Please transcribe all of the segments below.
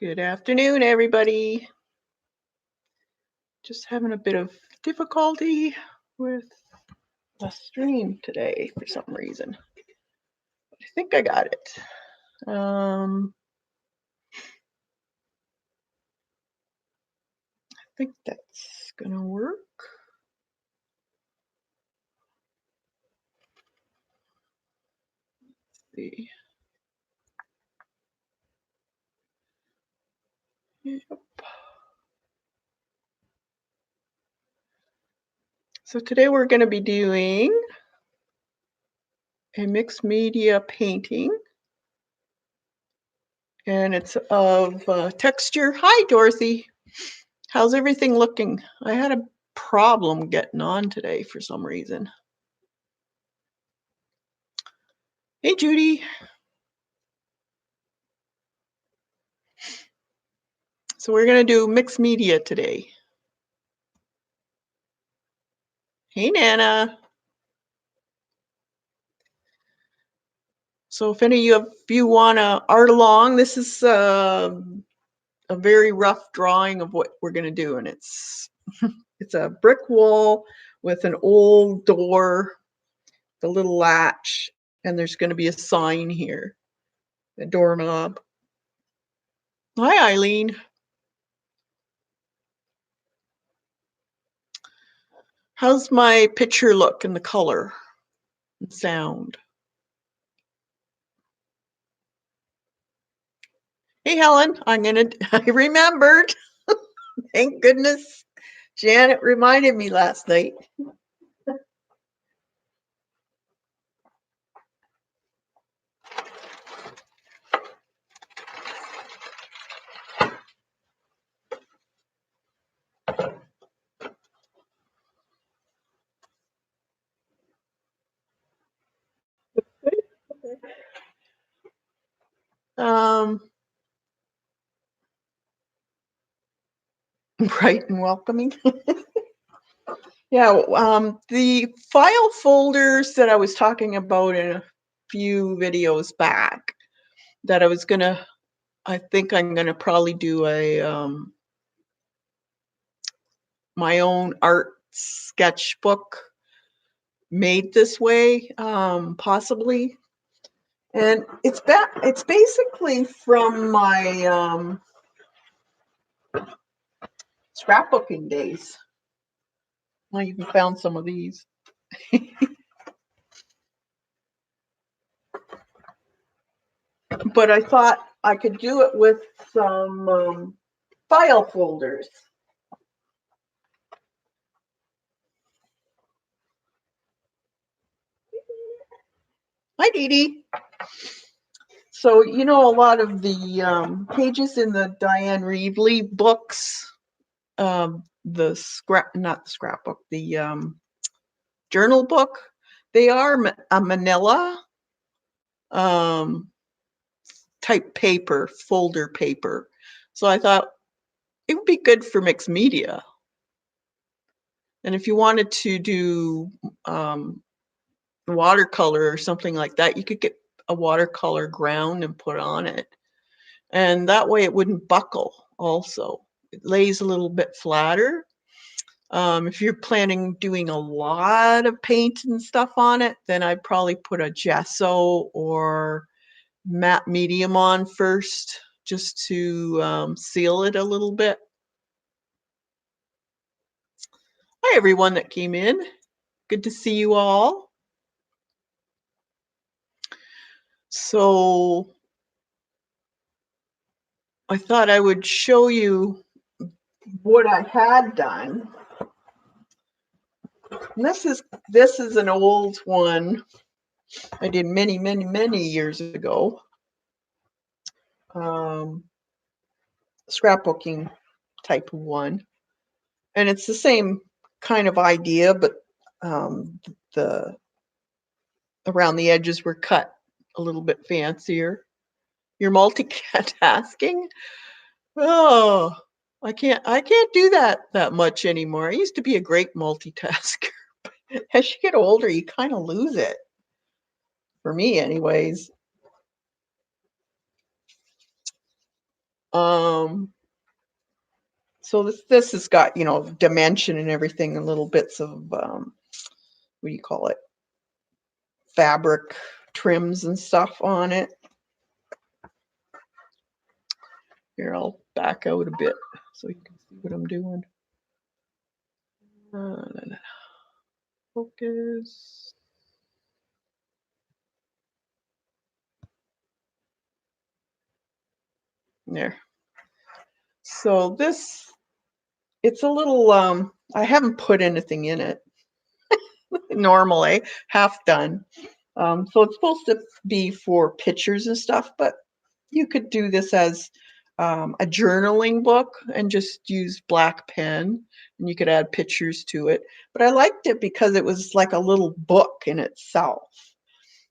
Good afternoon, everybody. Just having a bit of difficulty with the stream today for some reason. I think I got it. I think that's gonna work. Let's see. Yep. So today we're going to be doing a mixed media painting, and it's of texture. Hi, Dorothy. How's everything looking? I had a problem getting on today for some reason. Hey, Judy. So we're going to do mixed media today. Hey, Nana. So if any of you want to art along, this is a very rough drawing of what we're going to do. And it's a brick wall with an old door, the little latch, and there's going to be a sign here, a doorknob. Hi, Eileen. How's my picture look and the color and sound? Hey, Helen, I remembered. Thank goodness Janet reminded me last night. Bright and welcoming. Yeah, the file folders that I was talking about in a few videos back, that I think I'm gonna probably do a my own art sketchbook made this way, possibly. And it's basically from my scrapbooking days. I even found some of these. But I thought I could do it with some file folders. Hi, Dee Dee. So, you know, a lot of the pages in the Diane Reevely books, not the scrapbook, the journal book, they are a manila type paper, folder paper. So I thought it would be good for mixed media. And if you wanted to do watercolor or something like that, you could get a watercolor ground and put on it. And that way it wouldn't buckle also. It lays a little bit flatter. If you're planning doing a lot of paint and stuff on it, then I'd probably put a gesso or matte medium on first, just to seal it a little bit. Hi, everyone that came in. Good to see you all. So I thought I would show you what I had done. And this is an old one I did many years ago. Scrapbooking type of one. And it's the same kind of idea, but the around the edges were cut a little bit fancier. You're multitasking? Oh, I can't do that much anymore. I used to be a great multitasker. As you get older, you kind of lose it. For me, anyways. Um, so this has got, you know, dimension and everything, and little bits of what do you call it? Fabric trims and stuff on it. Here, I'll back out a bit so you can see what I'm doing. Focus. There. So this, it's a little, I haven't put anything in it normally, half done. So it's supposed to be for pictures and stuff, but you could do this as a journaling book and just use black pen, and you could add pictures to it. But I liked it because it was like a little book in itself.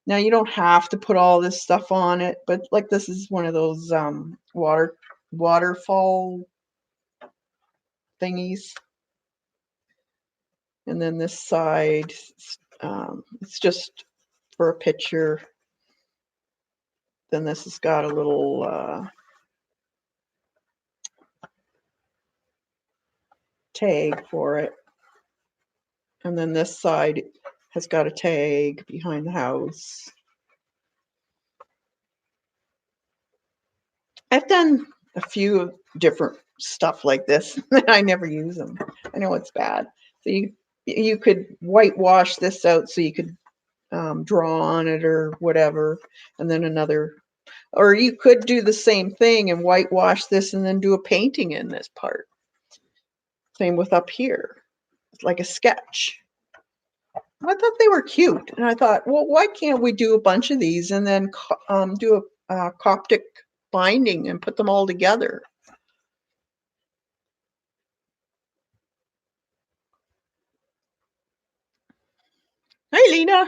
Now you don't have to put all this stuff on it, but like this is one of those waterfall thingies. And then this side, it's just for a picture. Then this has got a little tag for it. And then this side has got a tag behind the house. I've done a few different stuff like this. I never use them. I know it's bad. So you could whitewash this out so you could draw on it or whatever, and then another, or you could do the same thing and whitewash this and then do a painting in this part. Same with up here. It's like a sketch. I thought they were cute, and I thought, well, why can't we do a bunch of these and then do a Coptic binding and put them all together? Hey, Lena.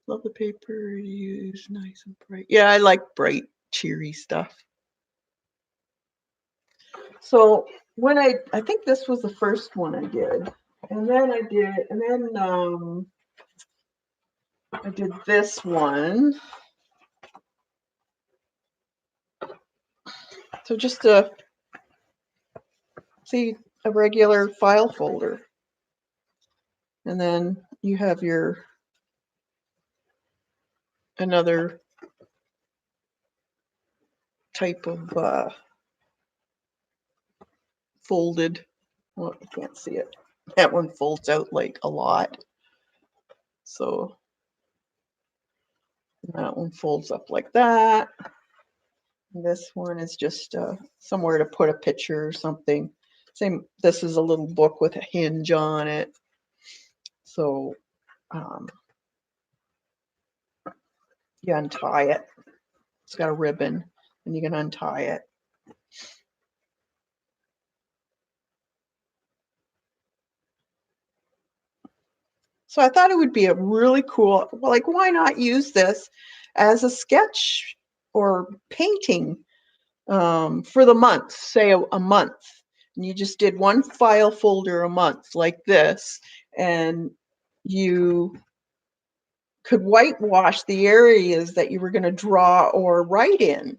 Love the paper you use, nice and bright. Yeah, I like bright, cheery stuff. So when I think this was the first one I did, and then I did this one. So just a see a regular file folder, and then you have your another type of folded. Well, you can't see it. That one folds out like a lot. So that one folds up like that. And this one is just somewhere to put a picture or something. Same. This is a little book with a hinge on it. So you untie it. It's got a ribbon, and you can untie it. So I thought it would be a really cool, like, why not use this as a sketch or painting for the month, say a month. And you just did one file folder a month like this, and you could whitewash the areas that you were going to draw or write in.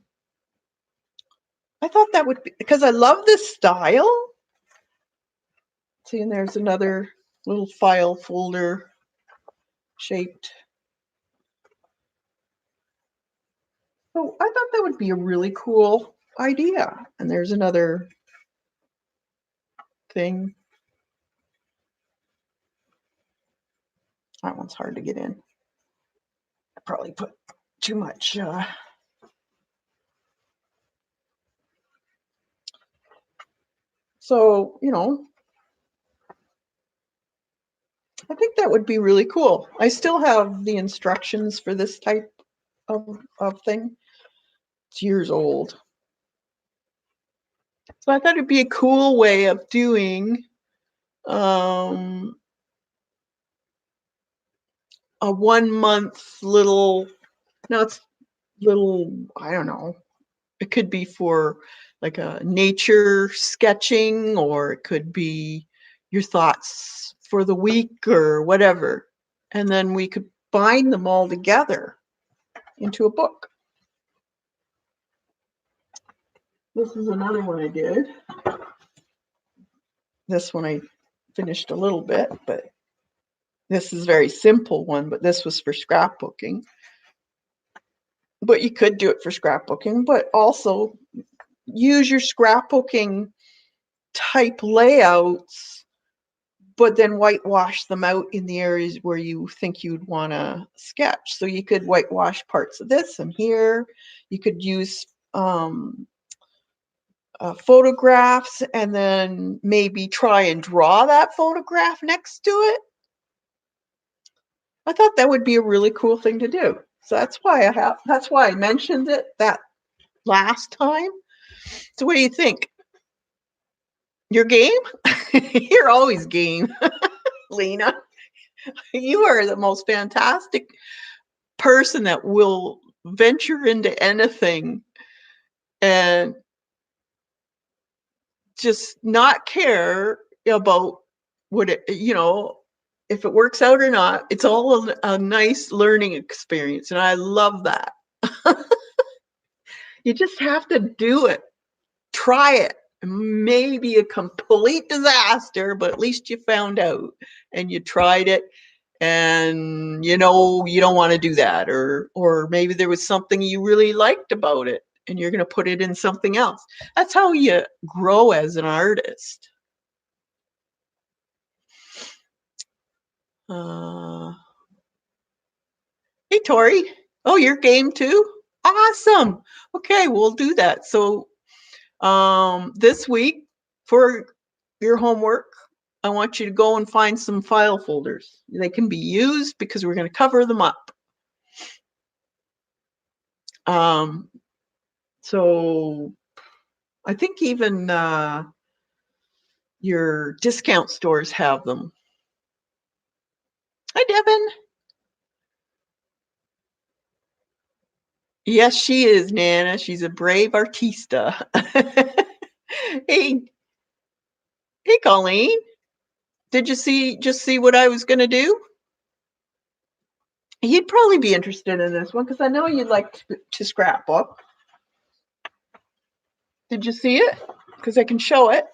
I thought that would be, because I love this style. See, and there's another little file folder shaped. So I thought that would be a really cool idea. And there's another thing. That one's hard to get in. I probably put too much. So, you know, I think that would be really cool. I still have the instructions for this type of thing. It's years old. So I thought it'd be a cool way of doing a 1 month little, no, it's little, I don't know. It could be for like a nature sketching, or it could be your thoughts for the week or whatever. And then we could bind them all together into a book. This is another one I did. This one I finished a little bit, but this is a very simple one, but this was for scrapbooking. But you could do it for scrapbooking, but also use your scrapbooking type layouts, but then whitewash them out in the areas where you think you'd want to sketch. So you could whitewash parts of this and here. You could use photographs and then maybe try and draw that photograph next to it. I thought that would be a really cool thing to do. So that's why I mentioned it that last time. So what do you think? You're game? You're always game, Lena. You are the most fantastic person that will venture into anything and just not care about what it, if it works out or not. It's all a nice learning experience, and I love that. You just have to do it. Try it. Maybe a complete disaster, but at least you found out and you tried it, and you don't want to do that, or maybe there was something you really liked about it and you're going to put it in something else. That's how you grow as an artist. Hey, Tori. Oh, you're game too? Awesome. Okay, we'll do that. So this week for your homework, I want you to go and find some file folders. They can be used because we're going to cover them up. So I think even your discount stores have them. Hi, Devin. Yes, she is, Nana. She's a brave artista. Hey, hey, Colleen. Did you see what I was going to do? You'd probably be interested in this one because I know you'd like to scrapbook. Did you see it? Because I can show it.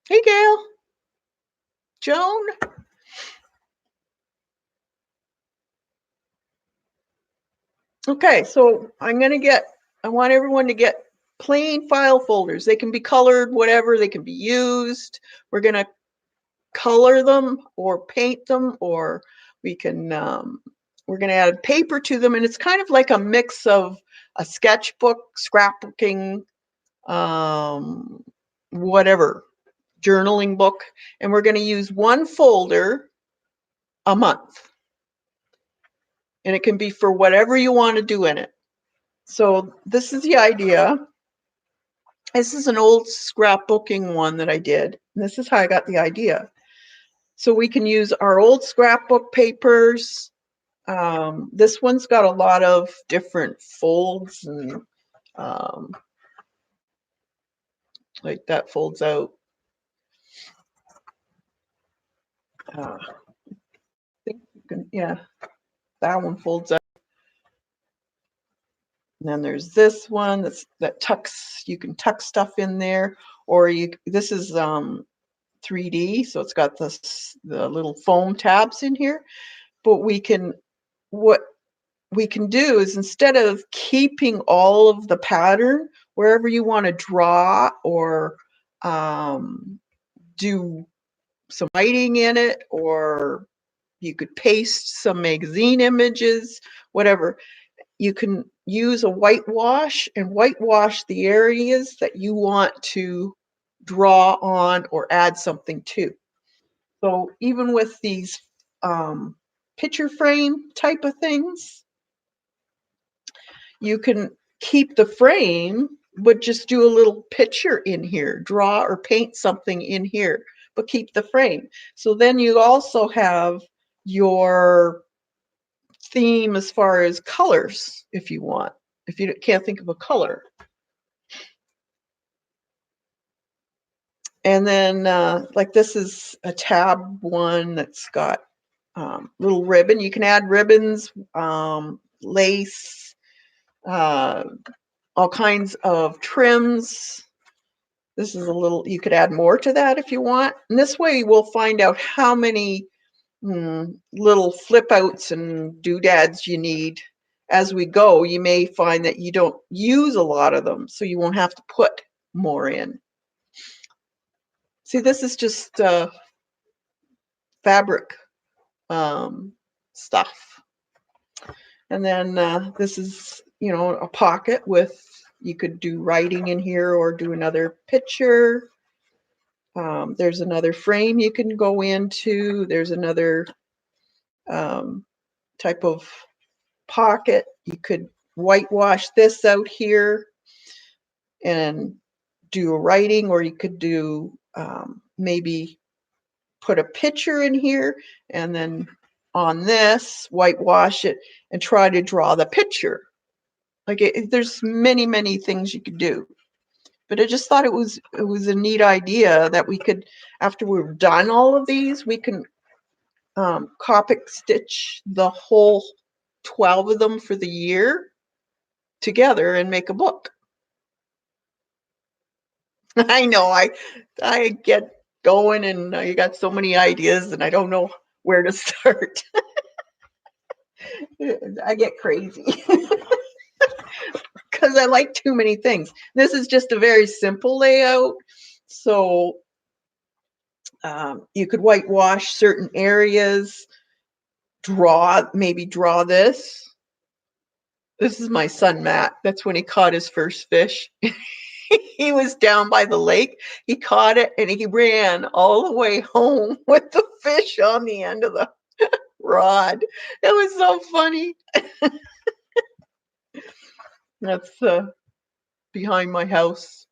Hey, Gail. Joan. Okay, so I want everyone to get plain file folders. They can be colored, whatever, they can be used. We're going to color them or paint them, or we're going to add paper to them. And it's kind of like a mix of a sketchbook, scrapbooking, whatever, journaling book. And we're going to use one folder a month. And it can be for whatever you want to do in it. So this is the idea. This is an old scrapbooking one that I did. And this is how I got the idea. So we can use our old scrapbook papers. This one's got a lot of different folds, and like that folds out. I think you can, yeah, that one folds out. And then there's this one that tucks. You can tuck stuff in there, or this is 3D, so it's got the little foam tabs in here. But what we can do is, instead of keeping all of the pattern, wherever you want to draw or do some writing in it, or you could paste some magazine images, whatever, you can use a whitewash and whitewash the areas that you want to draw on or add something to. So even with these picture frame type of things, you can keep the frame, but just do a little picture in here, draw or paint something in here, but keep the frame. So then you also have your theme as far as colors, if you want, if you can't think of a color. And then like this is a tab one that's got little ribbon. You can add ribbons, lace, uh, all kinds of trims. This is a little, you could add more to that if you want. And this way we'll find out how many little flip outs and doodads you need as we go. You may find that you don't use a lot of them, so you won't have to put more in. See, this is just fabric stuff. And then this is, you know, a pocket with, you could do writing in here or do another picture. There's another frame you can go into. There's another type of pocket. You could whitewash this out here and do a writing, or you could do maybe put a picture in here and then on this whitewash it and try to draw the picture. Like there's many things you could do, but I just thought it was a neat idea that we could, after we've done all of these, we can Copic stitch the whole 12 of them for the year together and make a book. I know I get going and I got so many ideas and I don't know where to start. I get crazy because I like too many things. This is just a very simple layout. So you could whitewash certain areas, maybe draw this. This is my son, Matt. That's when he caught his first fish. He was down by the lake. He caught it and he ran all the way home with the fish on the end of the rod. It was so funny. That's behind my house.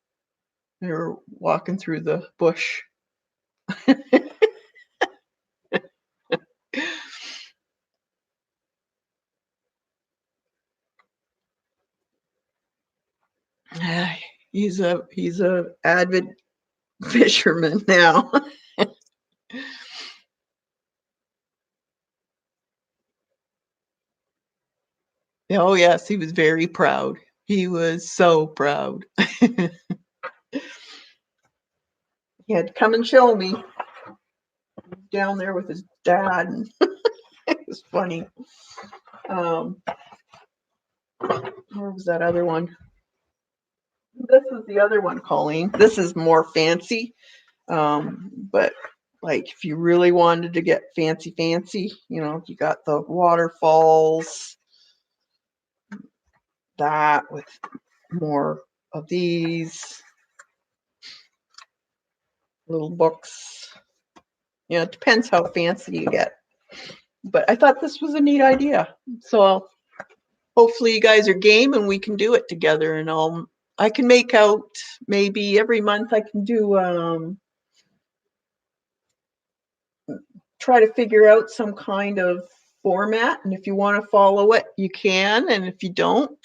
They were walking through the bush. He's a avid fisherman now. Oh yes, he was very proud. He was so proud. He had to come and show me. Down there with his dad. And it was funny. Where was that other one? This is the other one, Colleen. This is more fancy. But like if you really wanted to get fancy, you know, you got the waterfalls, that with more of these little books. You know, it depends how fancy you get. But I thought this was a neat idea. So hopefully you guys are game and we can do it together, and I can make out maybe every month I can do try to figure out some kind of format, and if you want to follow it you can, and if you don't.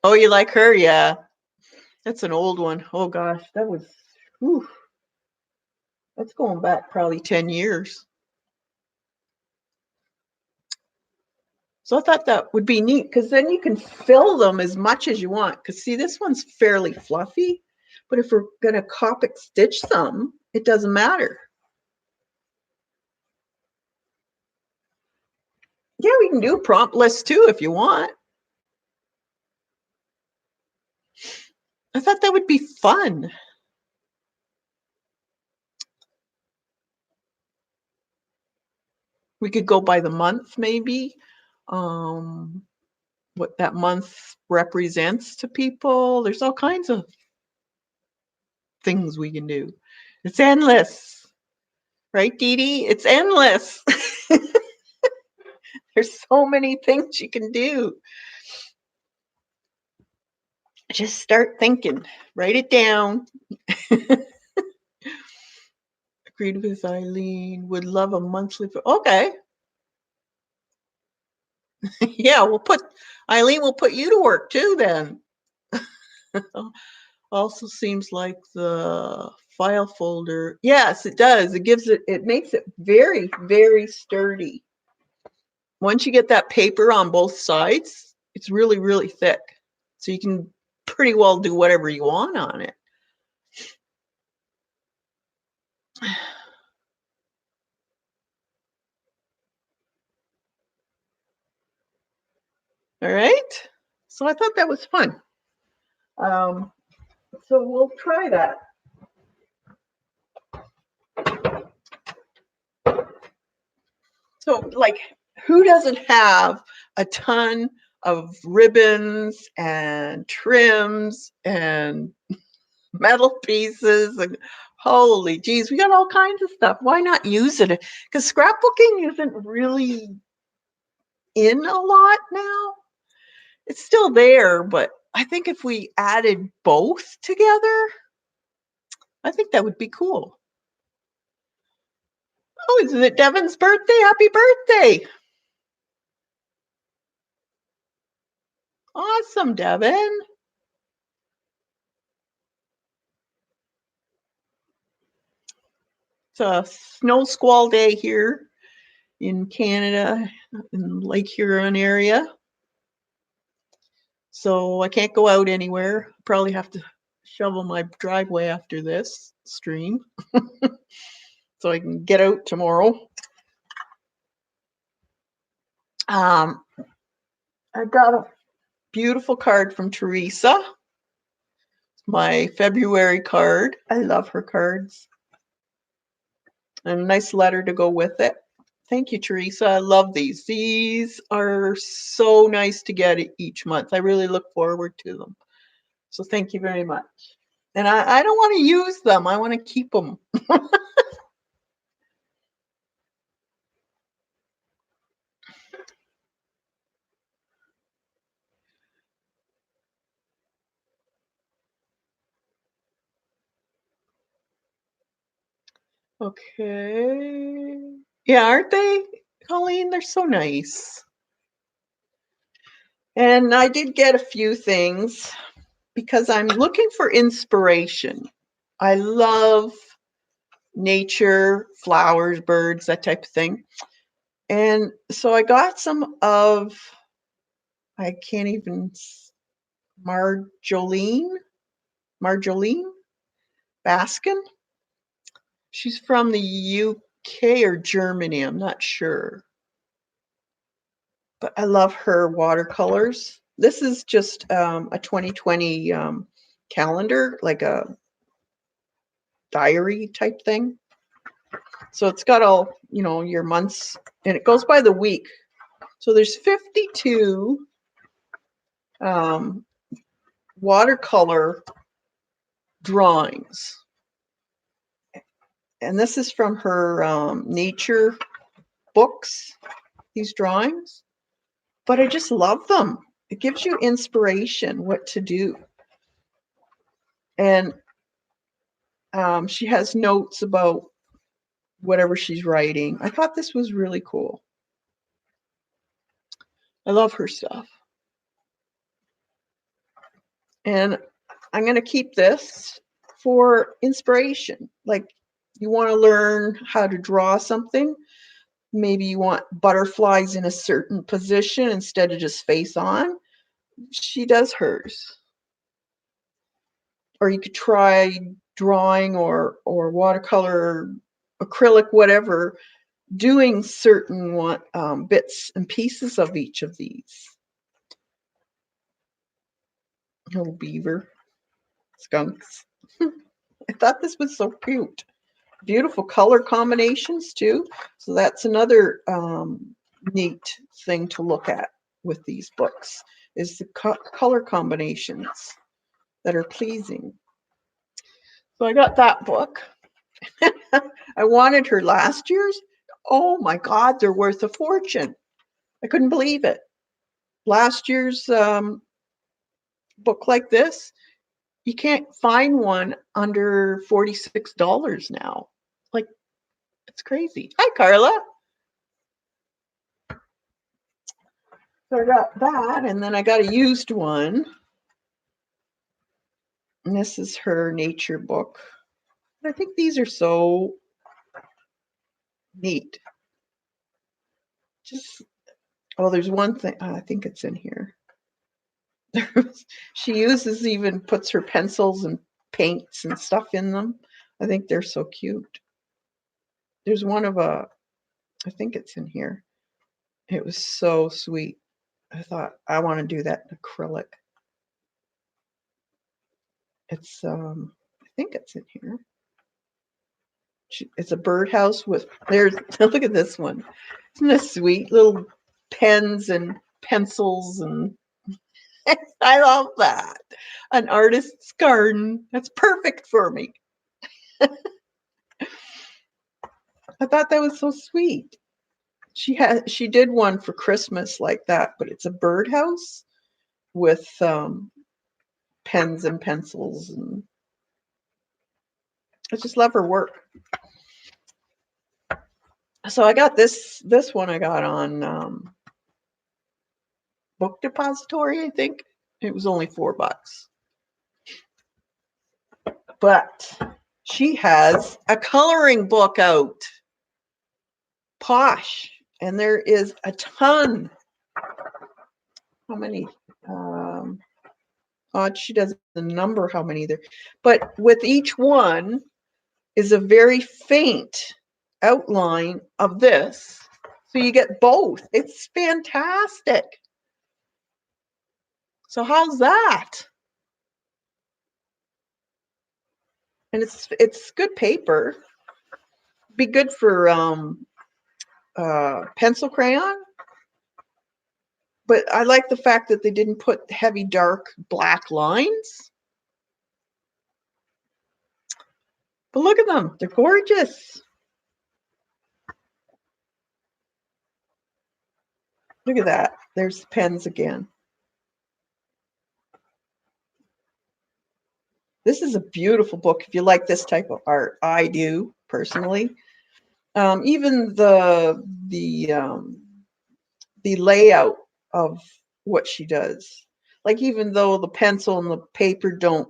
Oh, you like her? Yeah, that's an old one. Oh gosh, that was, whew, that's going back probably 10 years. So I thought that would be neat because then you can fill them as much as you want. Because see, this one's fairly fluffy, but if we're going to Copic stitch some, it doesn't matter. Yeah, we can do prompt lists too if you want. I thought that would be fun. We could go by the month maybe. What that month represents to people. There's all kinds of things we can do. It's endless. Right, Dee Dee? It's endless. There's so many things you can do. Just start thinking. Write it down. Agreed with Eileen. Would love a monthly. Okay. Yeah, Eileen will put you to work too then. Also seems like the file folder. Yes, it does. It makes it very sturdy. Once you get that paper on both sides, it's really, really thick. So you can pretty well do whatever you want on it. All right. So I thought that was fun. So we'll try that. So, like, who doesn't have a ton of ribbons and trims and metal pieces? And holy geez, we got all kinds of stuff. Why not use it? Because scrapbooking isn't really in a lot now. It's still there, but I think if we added both together, I think that would be cool. Oh, isn't it Devin's birthday? Happy birthday! Awesome, Devin. It's a snow squall day here in Canada, in Lake Huron area. So I can't go out anywhere. Probably have to shovel my driveway after this stream so I can get out tomorrow. I got a beautiful card from Teresa. My February card. I love her cards. And a nice letter to go with it. Thank you, Teresa. I love these. These are so nice to get each month. I really look forward to them. So thank you very much. And I don't want to use them. I want to keep them. Okay. Yeah, aren't they, Colleen? They're so nice. And I did get a few things because I'm looking for inspiration. I love nature, flowers, birds, that type of thing. And so I got some of, I can't even, Marjolaine Baskin. She's from the UK or Germany, I'm not sure. But I love her watercolors. This is just a 2020 calendar, like a diary type thing. So it's got all, your months, and it goes by the week. So there's 52 watercolor drawings. And this is from her nature books, these drawings. But I just love them. It gives you inspiration what to do. And she has notes about whatever she's writing. I thought this was really cool. I love her stuff. And I'm going to keep this for inspiration. Like, you want to learn how to draw something. Maybe you want butterflies in a certain position instead of just face on. She does hers. Or you could try drawing or watercolor, acrylic, whatever, doing certain bits and pieces of each of these. Little beaver, skunks. I thought this was so cute. Beautiful color combinations too. So that's another neat thing to look at with these books, is the color combinations that are pleasing. So I got that book. I wanted her last year's. Oh my God, they're worth a fortune. I couldn't believe it. Last year's book like this, you can't find one under $46 now. Like, it's crazy. Hi, Carla. So I got that, and then I got a used one. And this is her nature book. I think these are so neat. Just Oh, there's one thing, I think it's in here. She even puts her pencils and paints and stuff in them. I think they're so cute. There's one of I think it's in here. It was so sweet. I thought, I want to do that in acrylic. It's, I think it's in here. It's a birdhouse with, look at this one. Isn't this sweet? Little pens and pencils, and I love that. An artist's garden. That's perfect for me. I thought that was so sweet. She did one for Christmas like that, but it's a birdhouse with pens and pencils, and I just love her work. So I got this one I got on Book Depository, I think. It was only $4. But she has a coloring book out. Posh. And there is a ton. How many? She doesn't number how many there. But with each one is a very faint outline of this. So you get both. It's fantastic. So how's that? And it's good paper. Be good for pencil crayon. But I like the fact that they didn't put heavy, dark, black lines. But look at them. They're gorgeous. Look at that. There's pens again. This is a beautiful book if you like this type of art. I do, personally. Even the layout of what she does. Like, even though the pencil and the paper don't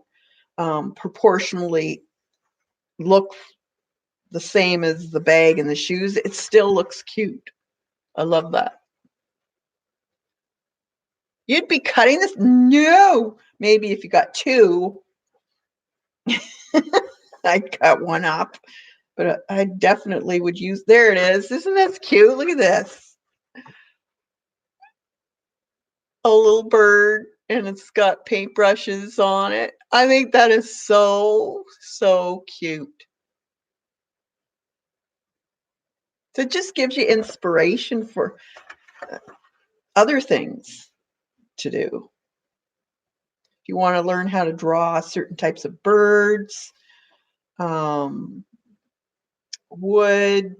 proportionally look the same as the bag and the shoes, it still looks cute. I love that. You'd be cutting this? No. Maybe if you got two. I'd cut one up. But I definitely would use, there it is. Isn't that cute? Look at this. A little bird, and it's got paintbrushes on it. I think that is so, so cute. So it just gives you inspiration for other things to do. If you want to learn how to draw certain types of birds, wood,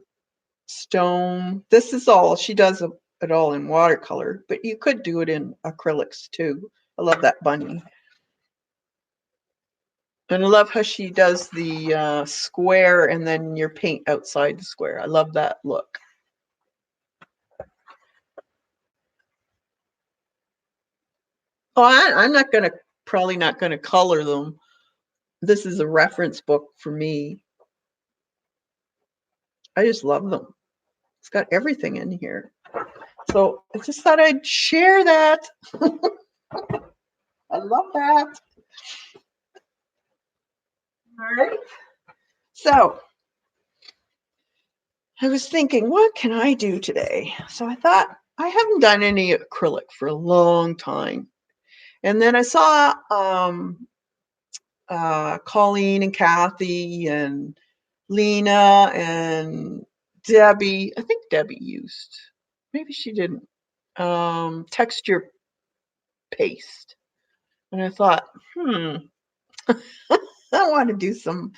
stone. This is all, she does it all in watercolor, but you could do it in acrylics too. I love that bunny. And I love how she does the square and then your paint outside the square. I love that look. Oh, I'm not going to, probably not going to color them. This is a reference book for me. I just love them. It's got everything in here. So I just thought I'd share that. I love that. All right. So I was thinking, what can I do today? So I thought, I haven't done any acrylic for a long time. And then I saw Colleen and Kathy and Lena and Debbie. I think Debbie used, maybe she didn't, texture paste. And I thought, I want to do some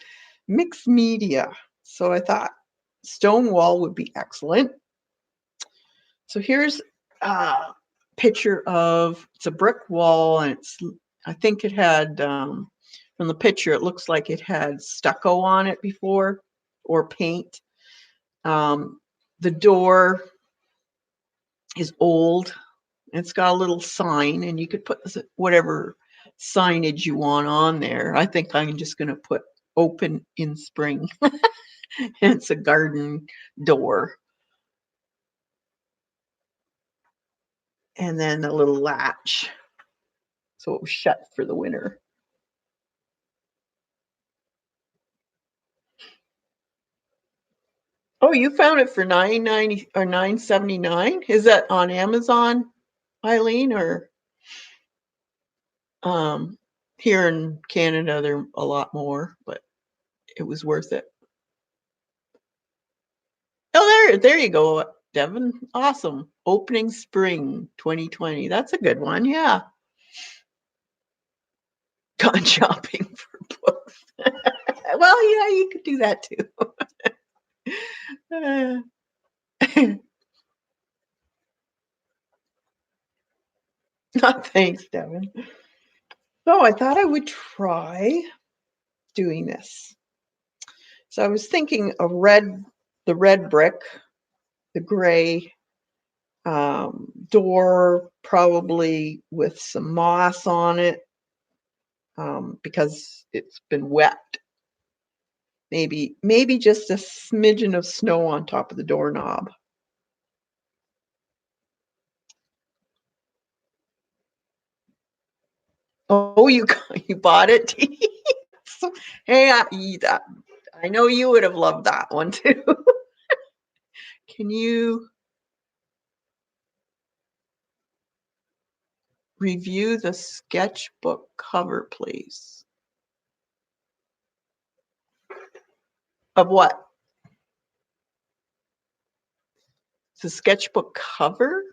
mixed media. So I thought stone wall would be excellent. So here's a picture of, it's a brick wall, and it's, I think it had, from the picture, it looks like it had stucco on it before, or paint. The door is old. It's got a little sign, and you could put whatever signage you want on there. I think I'm just going to put open in spring. It's a garden door. and then a little latch, so it was shut for the winter. Oh, you found it for $9.90 or $9.79? Is that on Amazon, Eileen, or here in Canada they're a lot more, but it was worth it. Oh, there you go, Devin. Awesome. Opening spring 2020. That's a good one. Yeah. Gone shopping for books. Well, yeah, you could do that too. Thanks, Devin. So I thought I would try doing this. So I was thinking of the red brick, the gray door, probably with some moss on it, because it's been wet. Maybe just a smidgen of snow on top of the doorknob. Oh, you bought it? So, hey, I know you would have loved that one too. Can you review the sketchbook cover, please? Of what? The sketchbook cover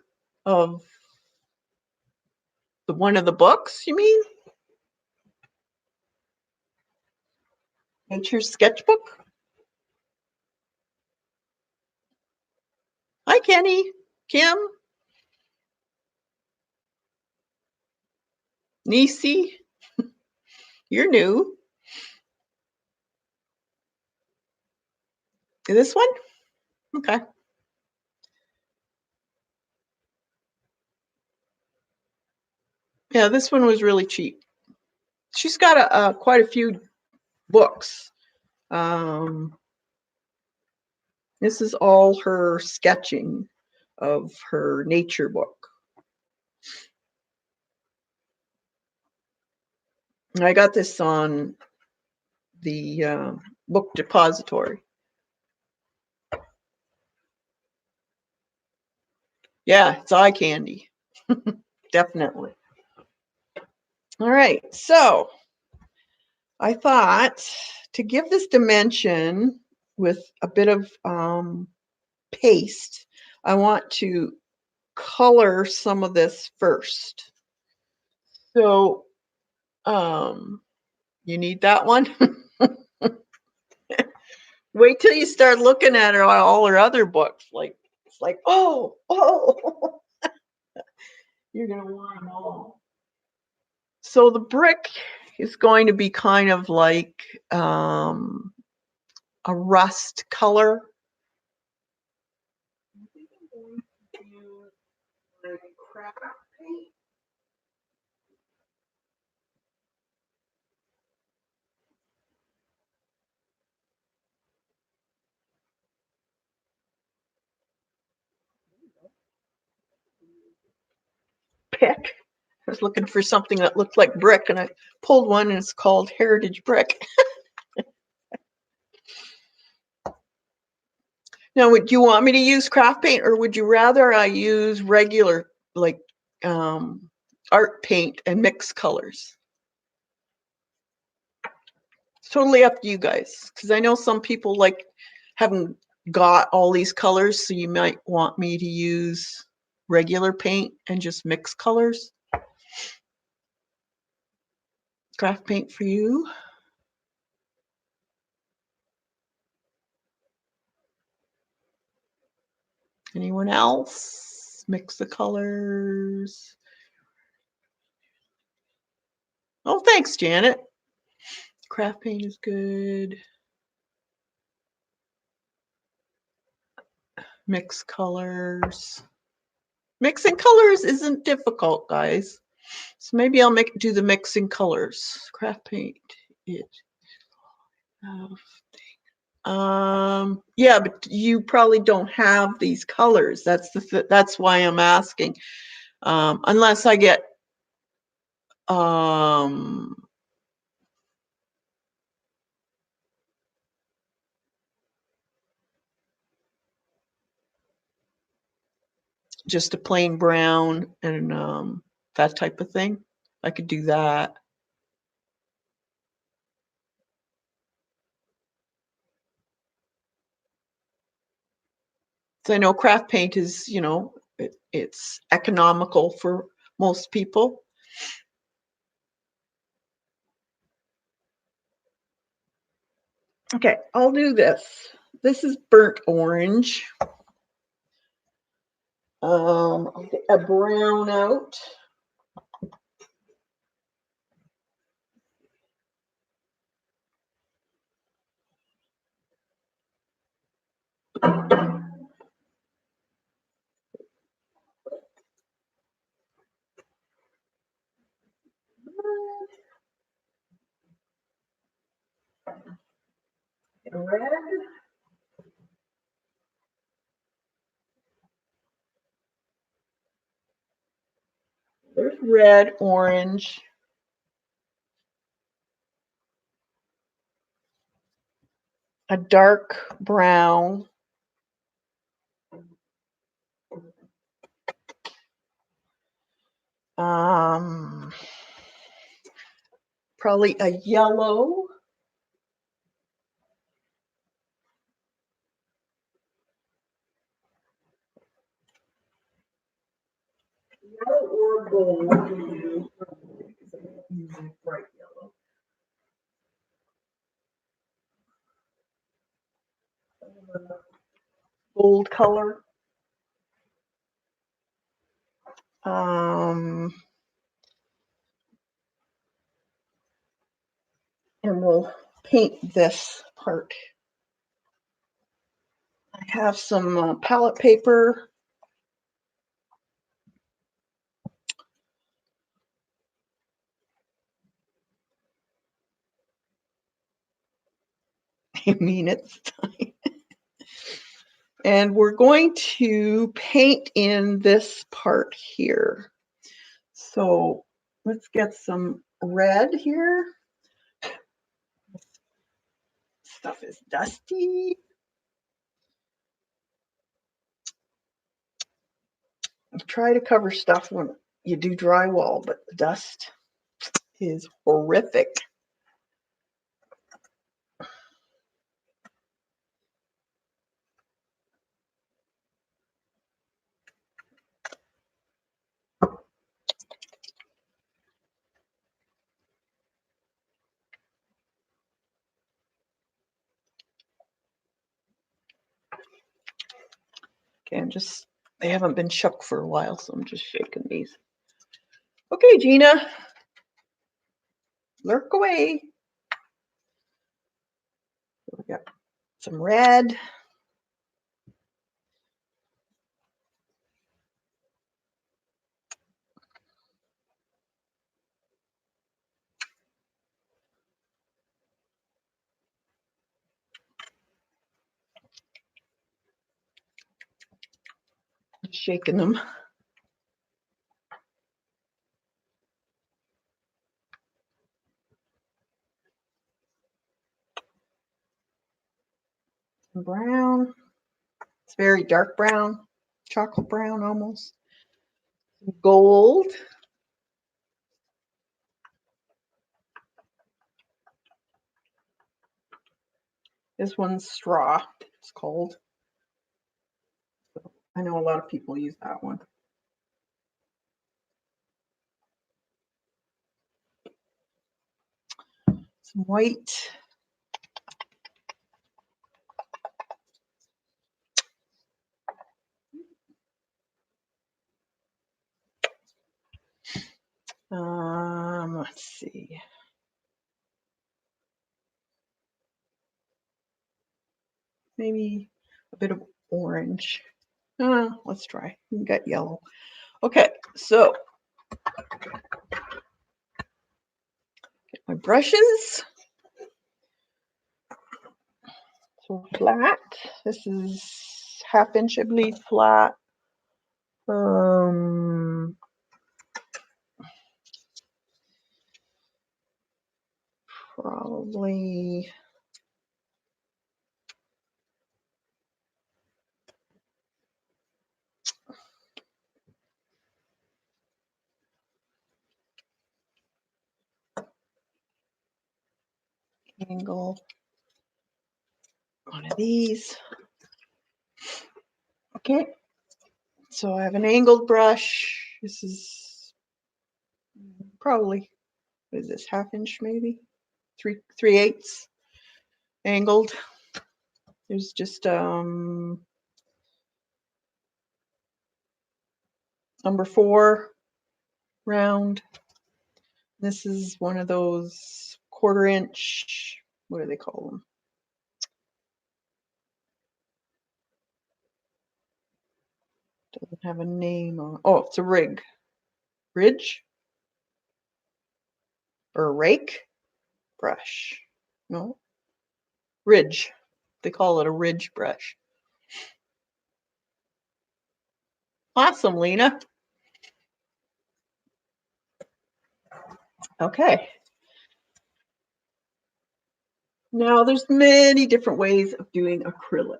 of one of the books, you mean? Nature's sketchbook? Hi, Kenny. Kim? Nisi? You're new. This one? Okay. Yeah, this one was really cheap. She's got quite a few books. This is all her sketching of her nature book. I got this on the book depository. Yeah, it's eye candy. Definitely. All right, so I thought to give this dimension with a bit of paste, I want to color some of this first. So you need that one? Wait till you start looking at all her other books. It's like, oh, you're gonna want them all. So the brick is going to be kind of like a rust color. I think I'm going to use like craft paint. Pick. I was looking for something that looked like brick, and I pulled one, and it's called Heritage Brick. Now, would you want me to use craft paint, or would you rather I use regular, like art paint and mix colors? It's totally up to you guys, because I know some people like haven't got all these colors, so you might want me to use regular paint and just mix colors. Craft paint for you. Anyone else? Mix the colors. Oh, thanks, Janet. Craft paint is good. Mix colors. Mixing colors isn't difficult, guys. So maybe I'll do the mixing colors. Craft paint. Yeah, but you probably don't have these colors. That's why I'm asking. Unless I get um, just a plain brown and that type of thing. I could do that. So I know craft paint is, you know, it's economical for most people. Okay, I'll do this. This is burnt orange. I'll get a brown out. Red. There's red, orange. A dark brown. Um, Probably a yellow. Yellow or gold. Bright yellow. Gold color. Um, and we'll paint this part. I have some palette paper. I mean, it's time. And we're going to paint in this part here. So let's get some red here. Stuff is dusty. Try to cover stuff when you do drywall, but the dust is horrific. Okay, they haven't been shook for a while, so I'm just shaking these. Okay, Gina, lurk away. We got some red. Shaking them. Brown. It's very dark brown, chocolate brown almost. Gold. This one's straw, it's called. I know a lot of people use that one. Some white. Let's see. Maybe a bit of orange. Let's try. We got yellow. Okay, so get my brushes. So flat. This is 1/2 inch, I believe, flat. probably angle one of these. Okay, so I have an angled brush. This is probably, what is this, 1/2 inch maybe? 3/8 angled. There's just number 4 round. This is one of those 1/4 inch, what do they call them? Doesn't have a name on. Oh, it's a ridge or a rake brush. No, ridge. They call it a ridge brush. Awesome, Lena. Okay. Now there's many different ways of doing acrylics.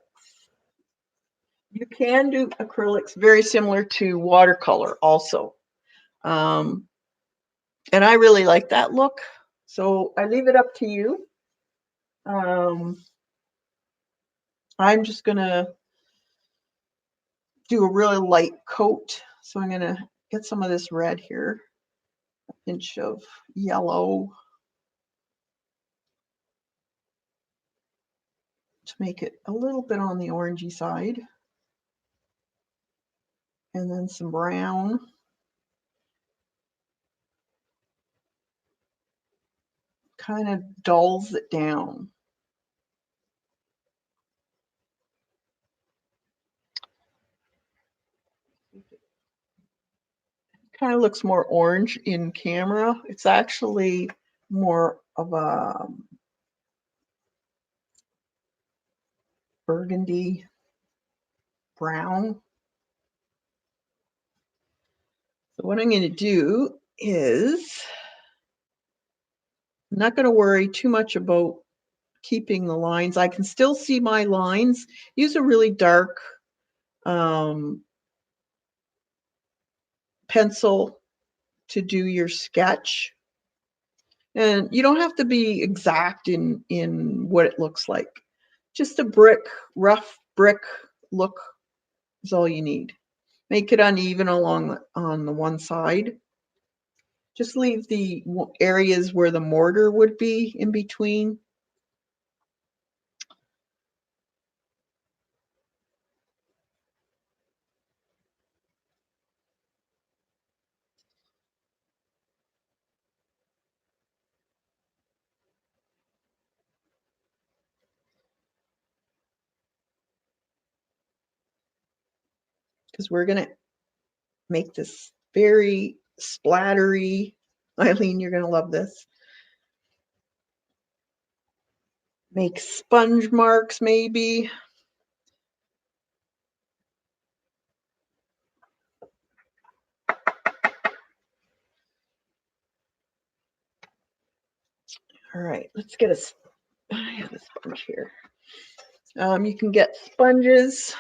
You can do acrylics very similar to watercolor also. And I really like that look. So I leave it up to you. I'm just going to do a really light coat. So I'm going to get some of this red here, an inch of yellow to make it a little bit on the orangey side. And then some brown. Kind of dulls it down. Kind of looks more orange in camera. It's actually more of a burgundy brown. So what I'm going to do is, I'm not going to worry too much about keeping the lines. I can still see my lines. Use a really dark pencil to do your sketch. And you don't have to be exact in what it looks like. Just a rough brick look is all you need. Make it uneven on the one side. Just leave the areas where the mortar would be in between. Because we're going to make this very splattery. Eileen, you're going to love this. Make sponge marks maybe. All right, let's get I have a sponge here. You can get sponges.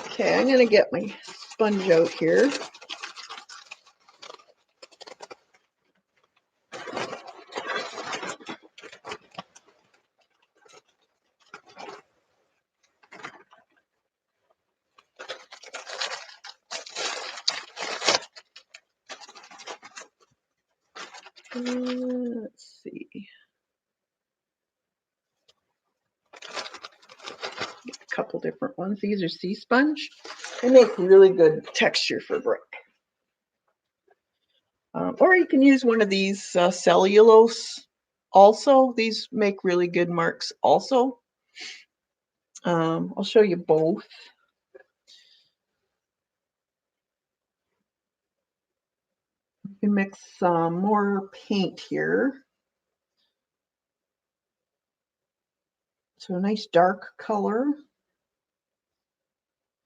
Okay, I'm going to get my sponge out here. Let's see. Get a couple different ones. These are sea sponge. They make really good texture for brick. Or you can use one of these cellulose also. These make really good marks also. I'll show you both. You can mix some more paint here. So a nice dark color.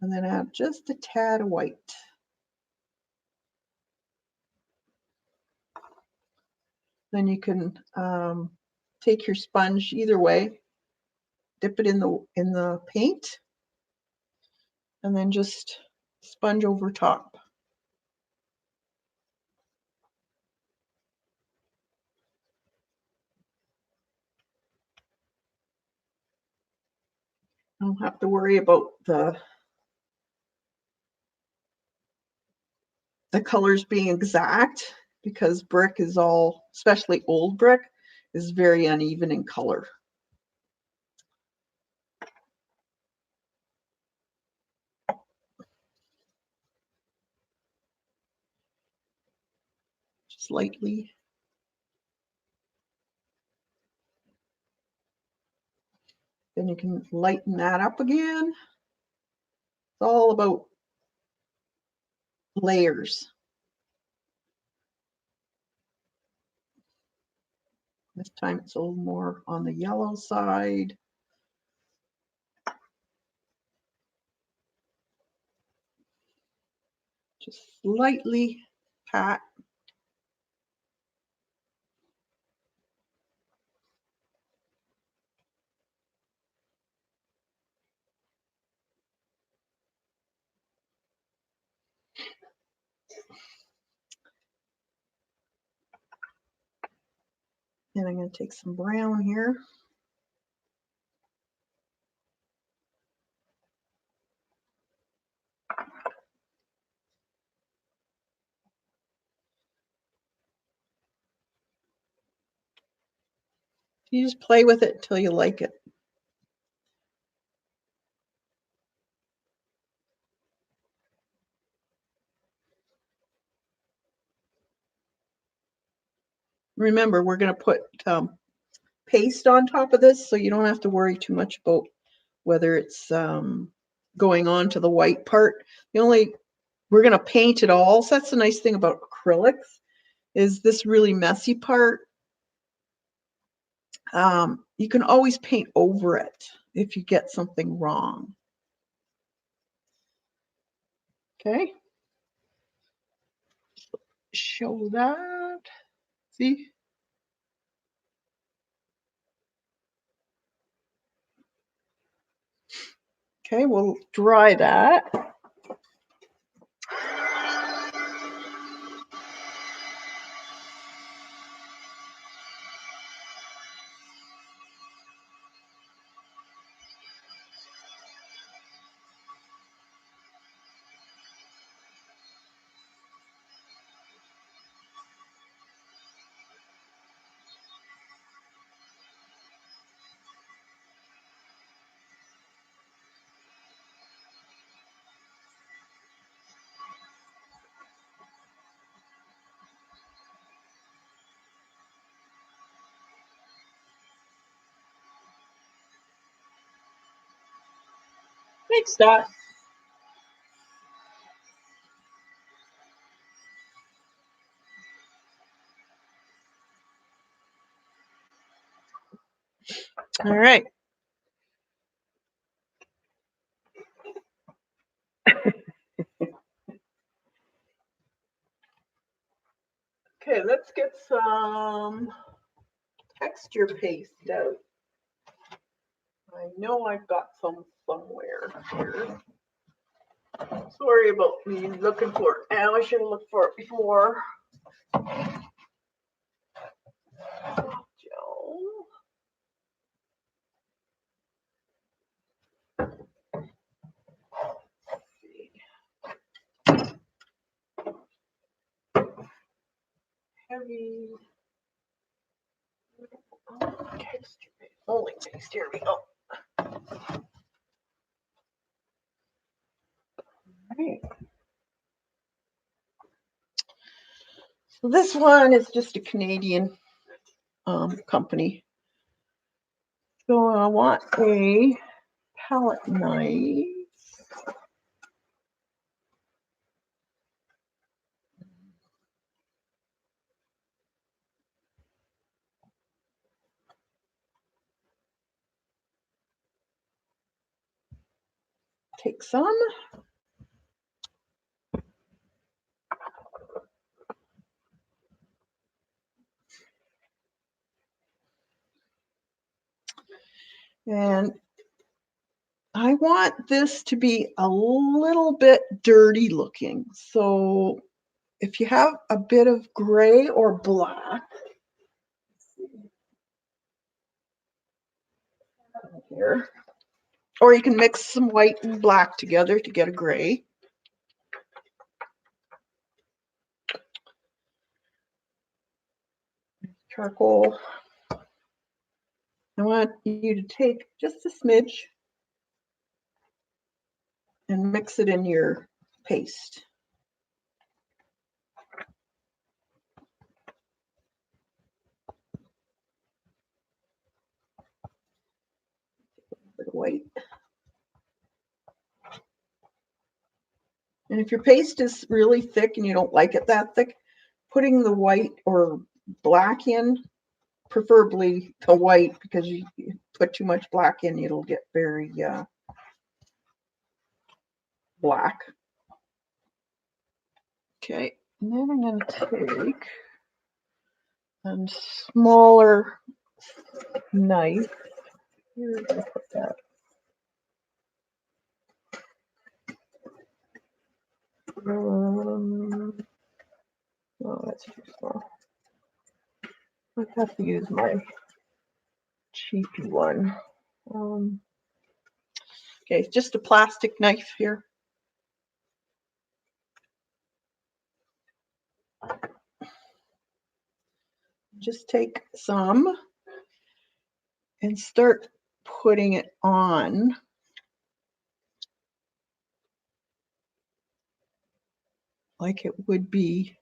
And then add just a tad of white. Then you can take your sponge either way, dip it in the paint, and then just sponge over top. I don't have to worry about the colors being exact because brick is all, especially old brick, is very uneven in color. Just lightly. Then you can lighten that up again. It's all about layers. This time it's a little more on the yellow side. Just lightly pat. And I'm going to take some brown here. You just play with it until you like it. Remember, we're going to put paste on top of this, so you don't have to worry too much about whether it's going on to the white part. We're going to paint it all. So that's the nice thing about acrylics, is this really messy part. You can always paint over it if you get something wrong. Okay. Show that. See? Okay, we'll dry that. Thanks, Dot. All right. Okay, let's get some texture paste out. I know I've got some somewhere here. Sorry about me looking for it now. I should have looked for it before. Gel. Heavy. Texture paste. Only paste. Here we go. Right. So this one is just a Canadian company. So I want a palette knife. Take some. And I want this to be a little bit dirty looking. So if you have a bit of gray or black, here, or you can mix some white and black together to get a gray. Charcoal. I want you to take just a smidge and mix it in your paste. A bit of white. And if your paste is really thick and you don't like it that thick, putting the white or black in, preferably the white, because you put too much black in, it'll get very black. Okay, and then I'm going to take a smaller knife. Here, I put that. Oh, that's too small. I have to use my cheapy one. Okay, just a plastic knife here. Just take some and start putting it on. Like it would be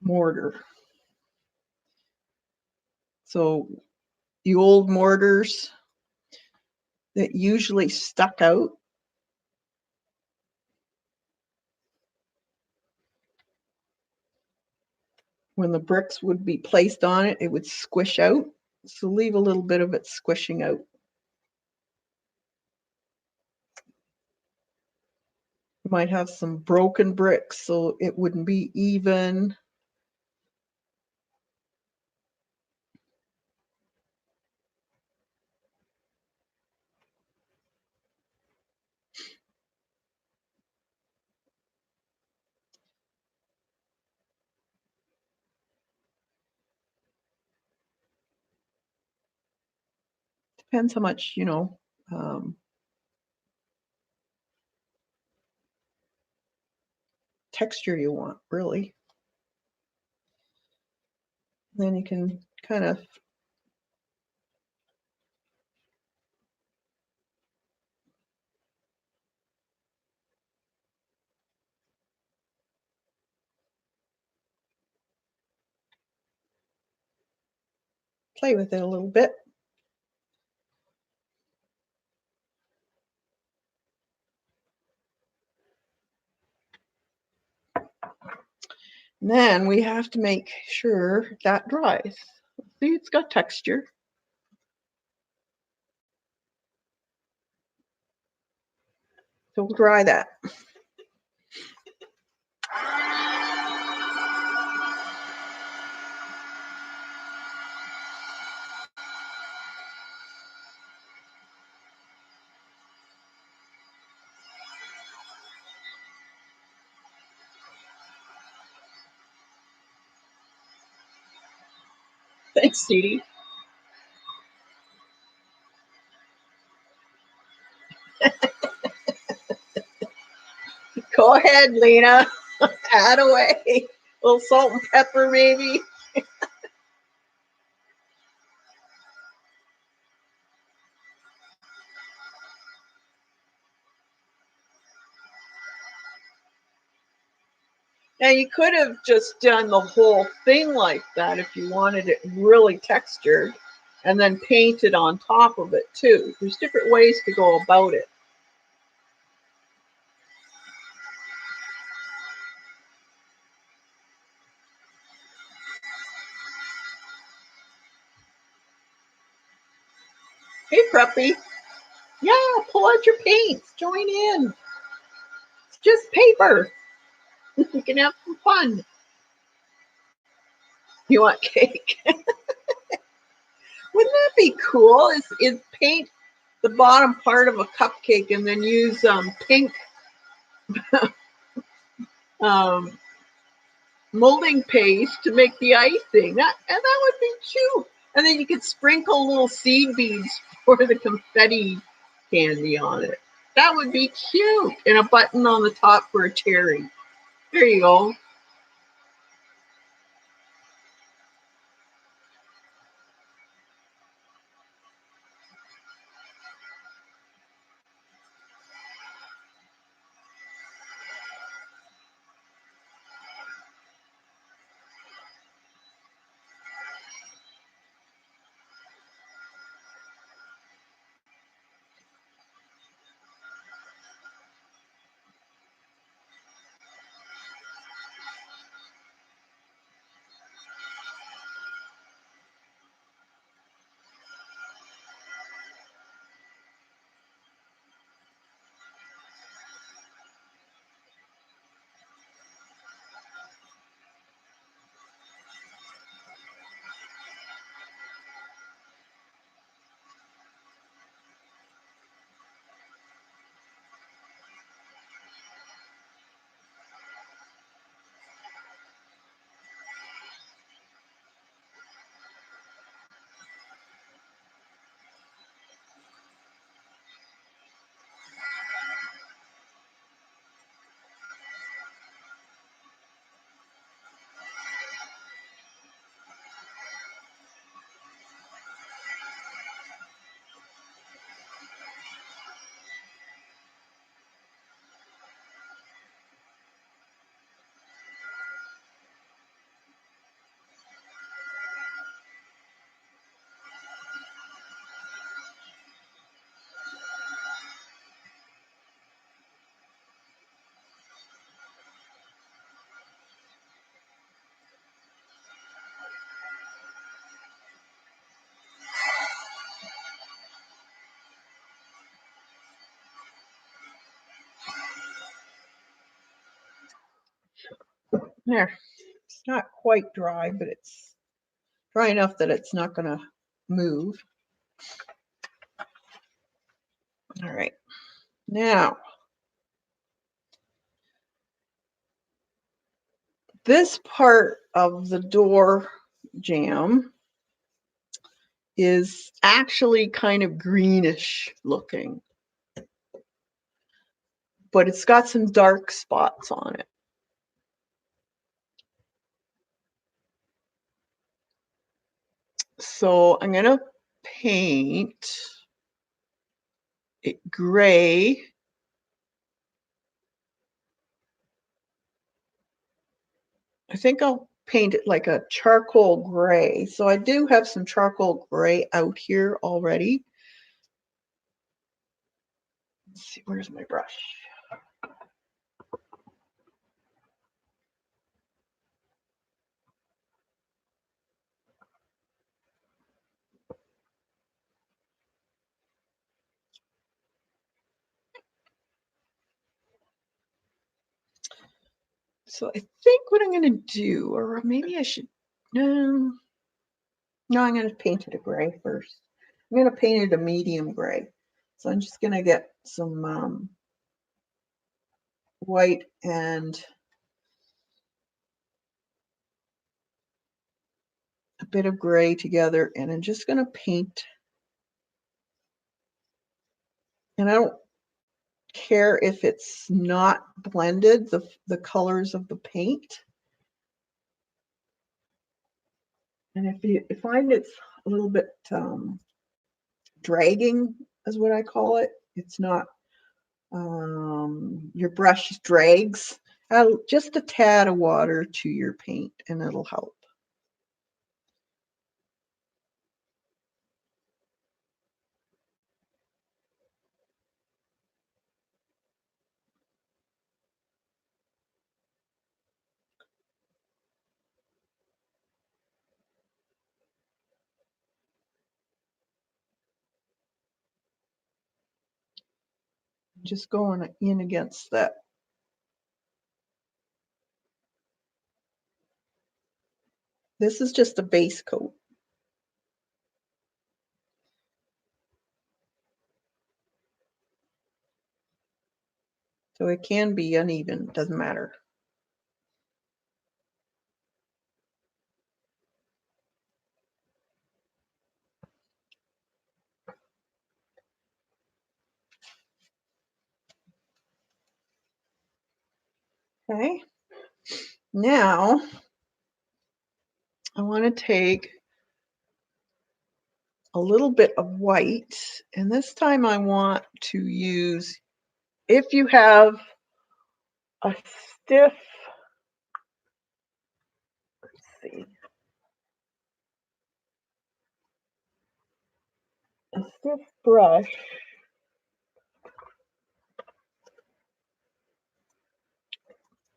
mortar. So the old mortars that usually stuck out, when the bricks would be placed on it, it would squish out. So leave a little bit of it squishing out. You might have some broken bricks, so it wouldn't be even. Depends how much, texture you want, really. Then you can kind of play with it a little bit. And then we have to make sure that dries. See, it's got texture. So we'll dry that. Thanks, Dee. Go ahead, Lena. Add away. A little salt and pepper, maybe. Now, you could have just done the whole thing like that if you wanted it really textured and then paint it on top of it too. There's different ways to go about it. Hey, Preppy. Yeah, pull out your paints. Join in. It's just paper. You can have some fun. You want cake? Wouldn't that be cool? Is paint the bottom part of a cupcake and then use pink um, molding paste to make the icing. That would be cute. And then you could sprinkle little seed beads for the confetti candy on it. That would be cute. And a button on the top for a cherry. There you go. There. It's not quite dry, but it's dry enough that it's not going to move. All right. Now, this part of the door jamb is actually kind of greenish looking, but it's got some dark spots on it. So I'm going to paint it gray. I think I'll paint it like a charcoal gray. So I do have some charcoal gray out here already. Let's see, where's my brush? So I think what I'm going to do, or maybe I should, no, I'm going to paint it a gray first. I'm going to paint it a medium gray. So I'm just going to get some white and a bit of gray together, and I'm just going to paint. And I don't care if it's not blended, the colors of the paint. And if you find it's a little bit dragging, is what I call it. It's not, your brush drags. Just a tad of water to your paint and it'll help. Just going in against that. This is just a base coat. So it can be uneven, doesn't matter. Okay. Now I want to take a little bit of white, and this time I want to use, if you have a stiff, let's see, a stiff brush,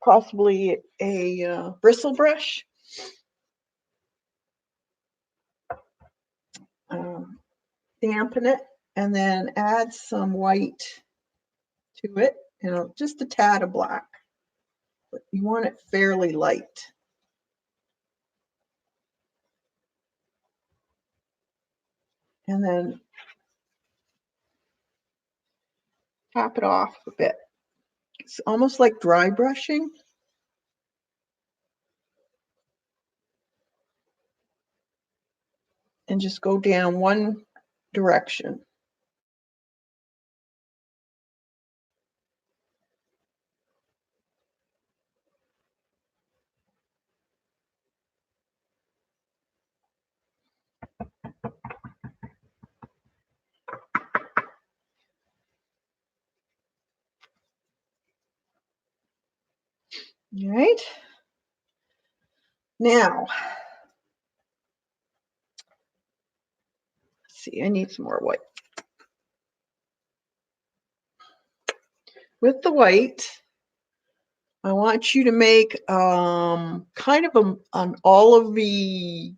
possibly a bristle brush, dampen it, and then add some white to it, just a tad of black. But you want it fairly light. And then tap it off a bit. It's almost like dry brushing. And just go down one direction. All right. Now, let's see, I need some more white. With the white, I want you to make kind of an olivey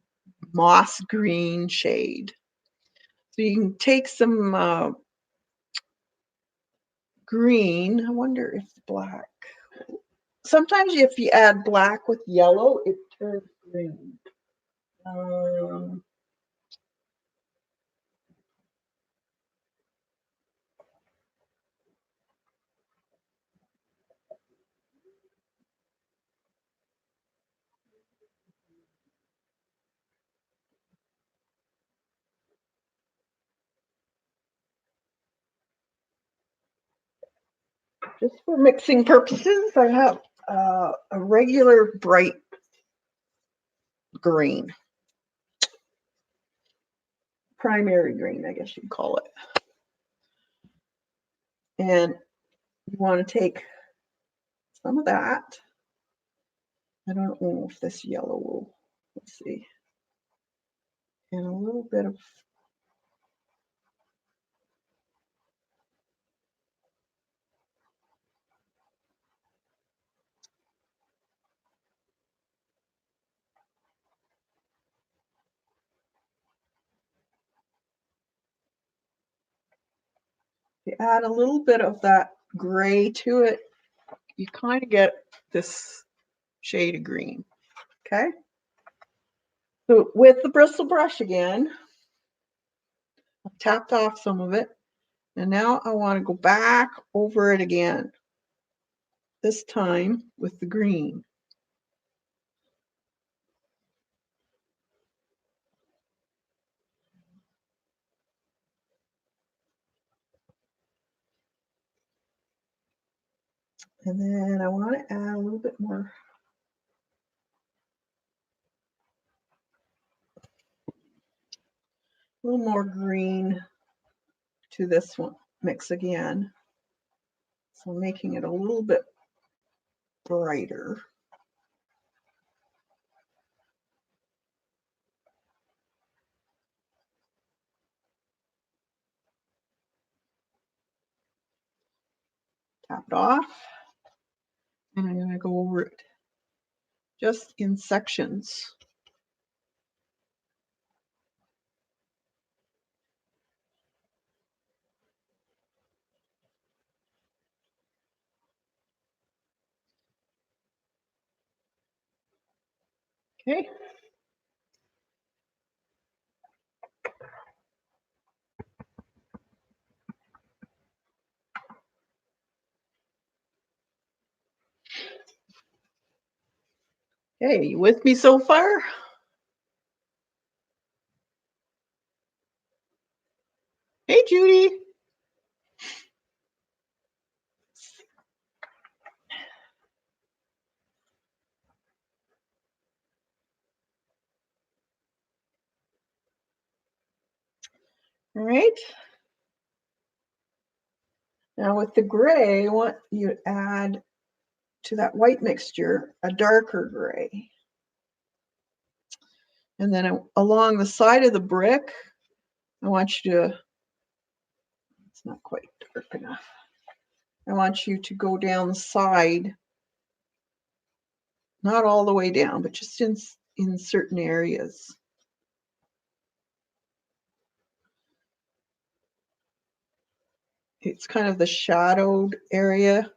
moss green shade. So you can take some green. I wonder if black. Sometimes if you add black with yellow, it turns green. Just for mixing purposes, I have a regular bright green. Primary green, I guess you'd call it. And you want to take some of that. I don't know if this yellow will, let's see. And a little bit of you add a little bit of that gray to it, you kind of get this shade of green. Okay. So with the bristle brush again, I've tapped off some of it. And now I want to go back over it again, this time with the green. And then I want to add a little bit more. A little more green to this one mix again. So making it a little bit brighter. Tap it off. And I'm going to go over it just in sections. Okay. Hey, you with me so far? Hey, Judy. All right. Now with the gray, I want you to add to that white mixture a darker gray. And then along the side of the brick, I want you to, it's not quite dark enough. I want you to go down the side, not all the way down, but just in certain areas. It's kind of the shadowed area.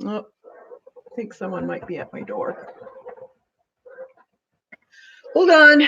Oh, I think someone might be at my door. Hold on.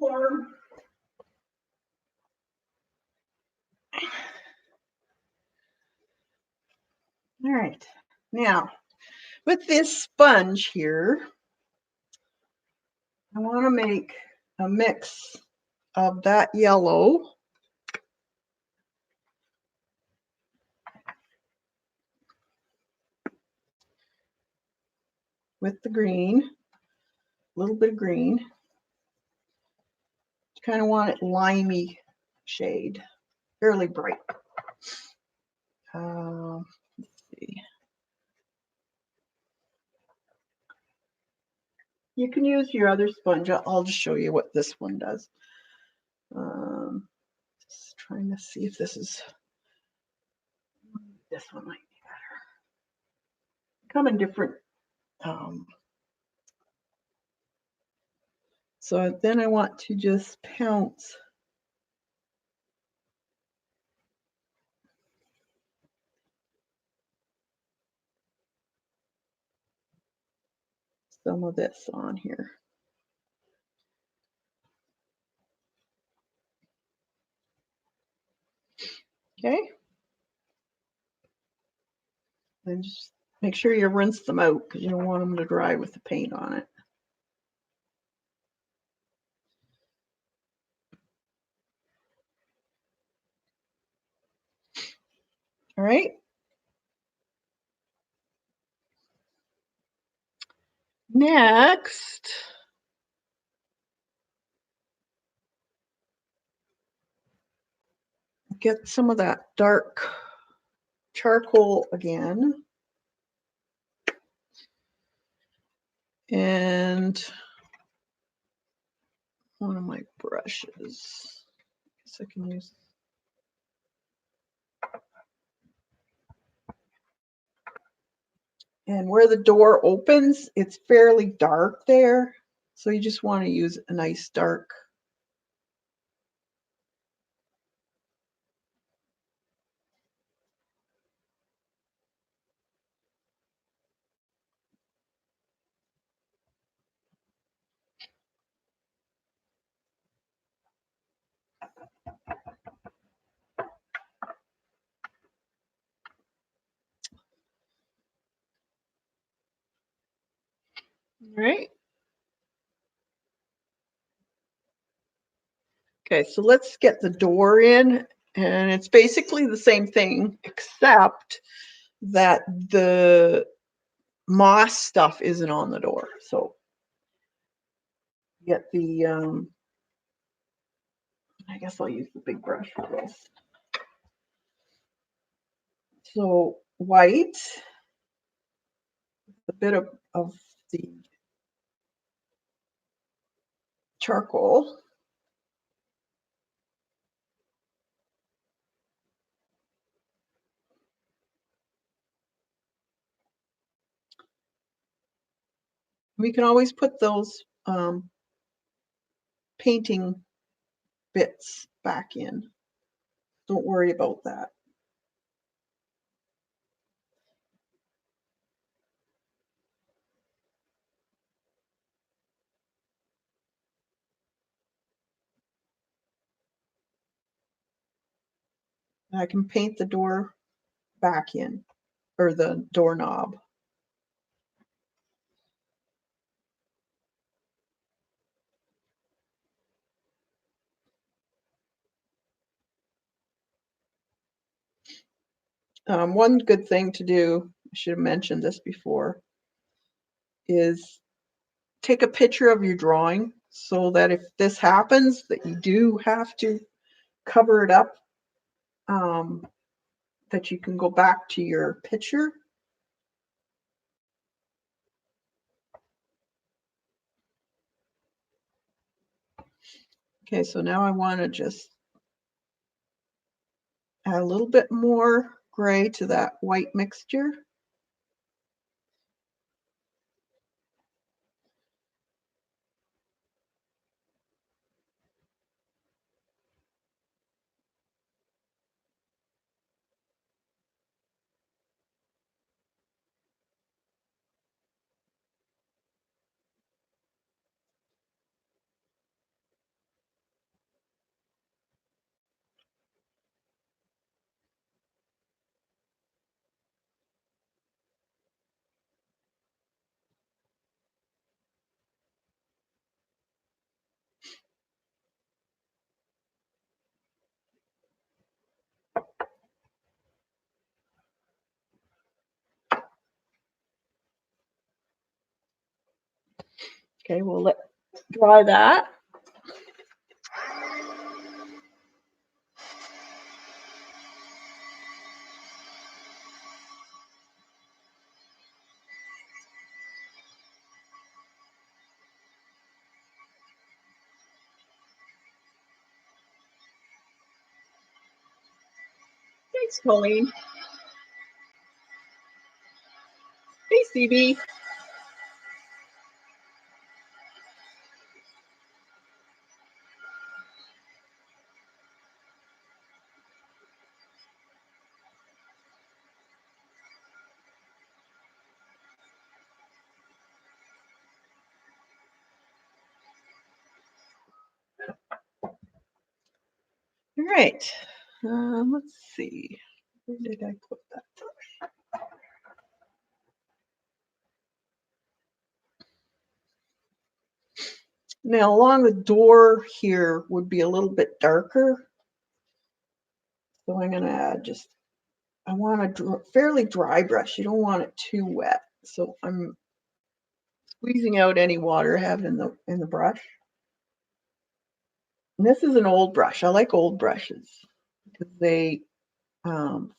All right. Now, with this sponge here, I want to make a mix of that yellow with the green, a little bit of green. Kind of want it limey shade, fairly bright. Let's see. You can use your other sponge. I'll just show you what this one does. Just trying to see if this one might be better. Come in different. So then I want to just pounce some of this on here. Okay. And just make sure you rinse them out because you don't want them to dry with the paint on it. All right. Next, get some of that dark charcoal again. And one of my brushes. I guess I can use. And where the door opens, it's fairly dark there. So you just want to use a nice dark. All right. Okay, so let's get the door in. And it's basically the same thing, except that the moss stuff isn't on the door. So get the, I guess I'll use the big brush for this. So white, a bit of the charcoal. We can always put those painting bits back in. Don't worry about that. I can paint the door back in, or the doorknob. One good thing to do, I should have mentioned this before, is take a picture of your drawing so that if this happens, that you do have to cover it up, that you can go back to your picture. Okay, so now I want to just add a little bit more gray to that white mixture. Okay, we'll let dry that. Thanks, Colleen. Hey, CB. All right, let's see. Where did I put that? Now, along the door here would be a little bit darker. So I'm going to add just, I want a fairly dry brush. You don't want it too wet. So I'm squeezing out any water I have in the brush. And this is an old brush. I like old brushes because they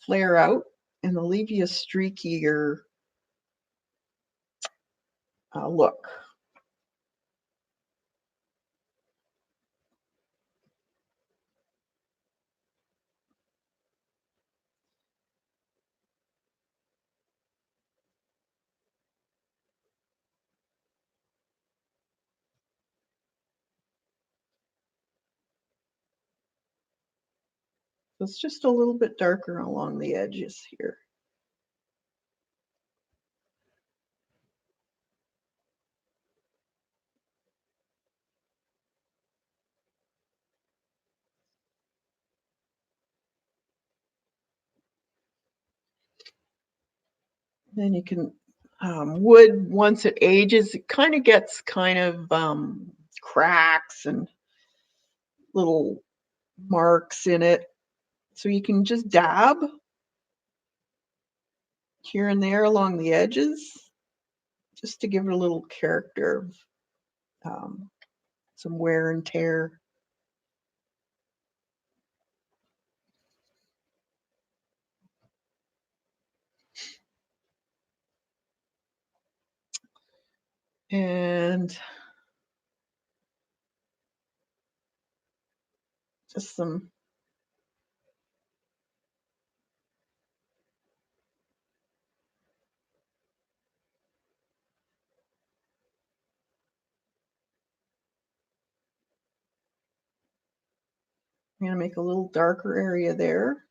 flare out and they'll leave you a streakier look. So it's just a little bit darker along the edges here. Then you can, wood, once it ages, it kind of gets kind of cracks and little marks in it. So you can just dab here and there along the edges just to give it a little character of some wear and tear. And just some I'm going to make a little darker area there.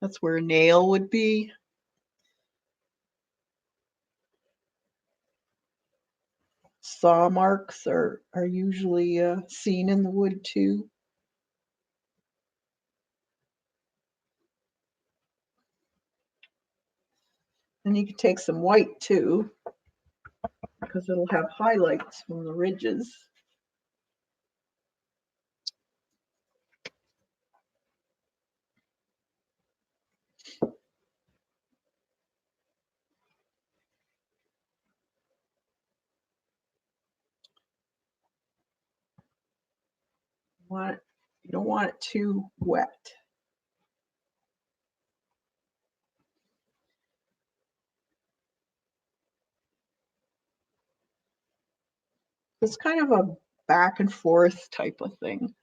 That's where a nail would be. Saw marks are usually seen in the wood too. And you can take some white too, because it'll have highlights from the ridges. You don't want it too wet. It's kind of a back and forth type of thing.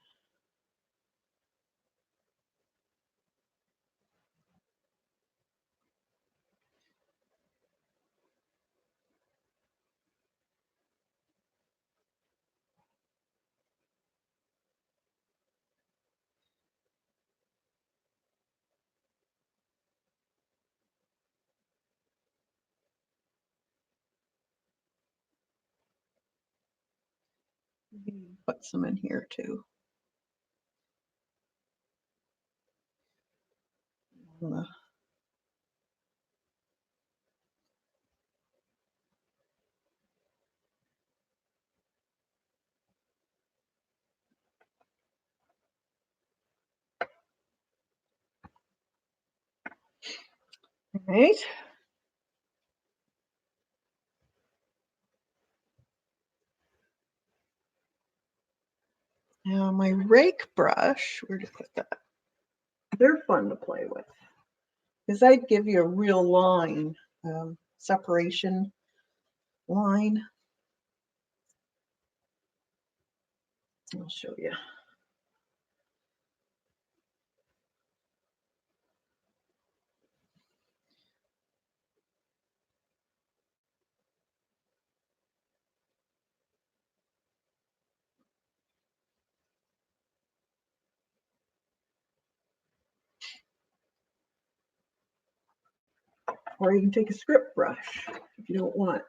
Put some in here too. All right. Now my rake brush, where did I put that? They're fun to play with because I'd give you a real line, separation line. I'll show you. Or you can take a script brush if you don't want,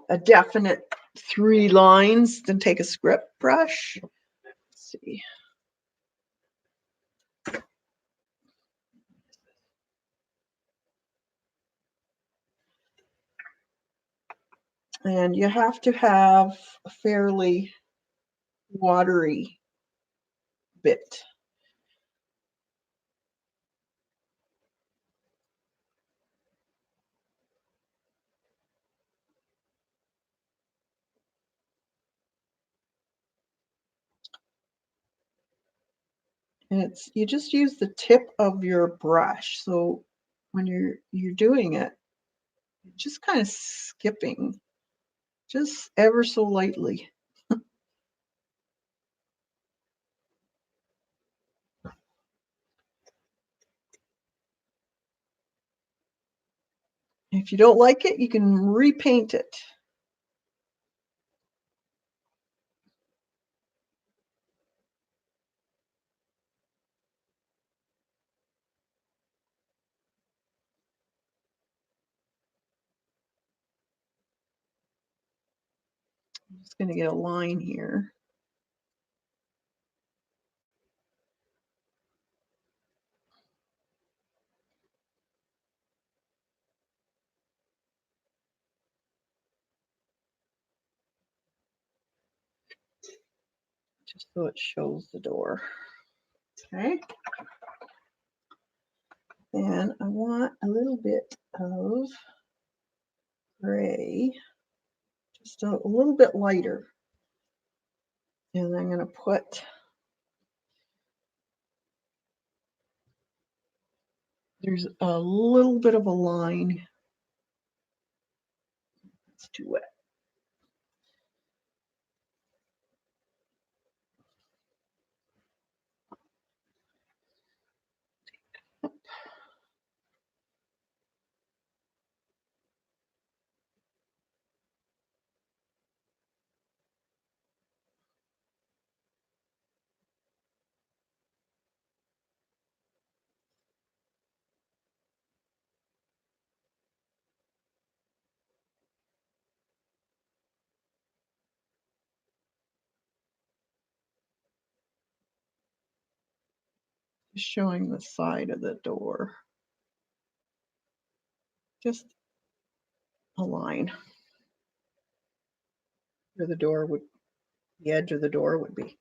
a definite 3 lines. Then take a script brush. Let's see. And you have to have a fairly watery bit. And you just use the tip of your brush. So when you're doing it, just kind of skipping, just ever so lightly. If you don't like it, you can repaint it. I'm just going to get a line here. Just so it shows the door. Okay. And I want a little bit of gray, just a little bit lighter. And I'm going to put, there's a little bit of a line. It's too wet. Just showing the side of the door. Just a line where the door would, the edge of the door would be.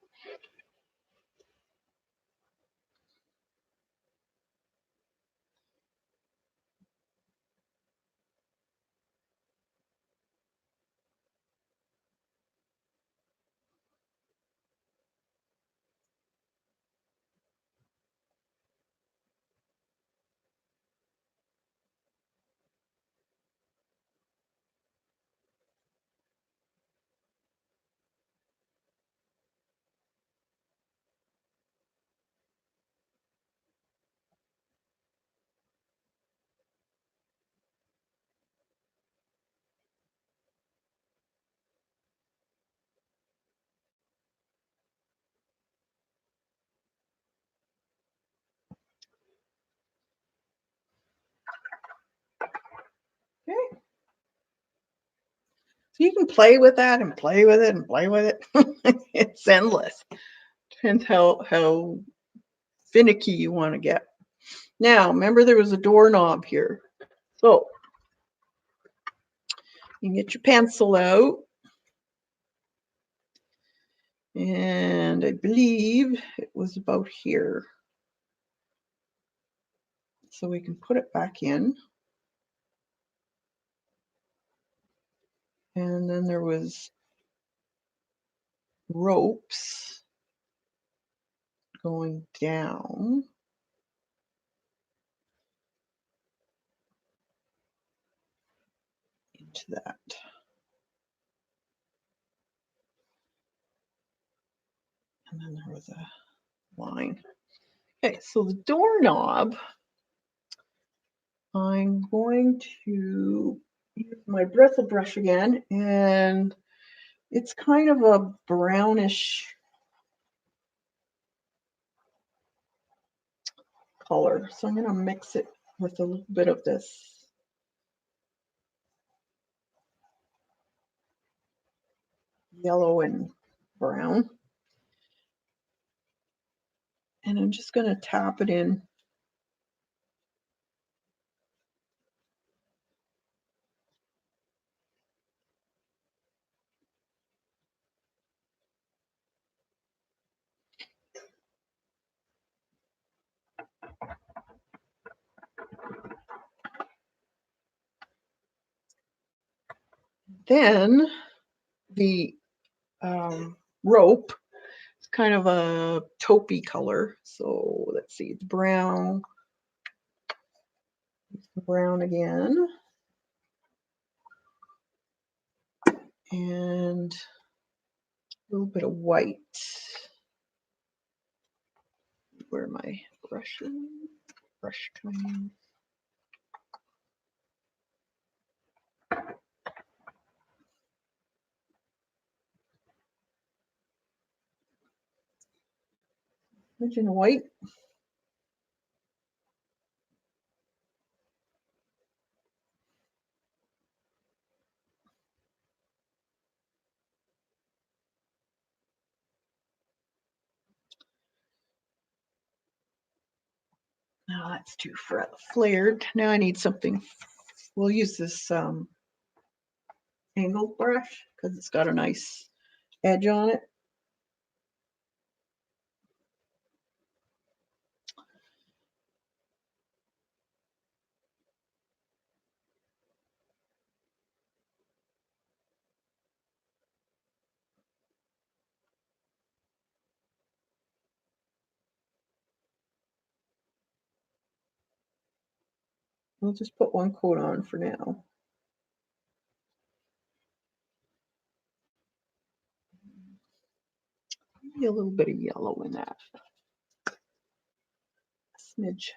Okay. So you can play with that and play with it and play with it. It's endless. Depends how finicky you want to get. Now, remember there was a doorknob here. So you can get your pencil out. And I believe it was about here. So we can put it back in. And then there was ropes going down into that. And then there was a line. Okay, so the doorknob, I'm going to use my bristle brush again, and it's kind of a brownish color. So I'm going to mix it with a little bit of this yellow and brown. And I'm just going to tap it in. Then the rope is kind of a taupey color. So let's see, it's brown. Brown again. And a little bit of white. Where my brush coming. Imagine white. It's too flared. Now I need something. We'll use this angled brush because it's got a nice edge on it. We'll just put one coat on for now. Maybe a little bit of yellow in that. A smidge.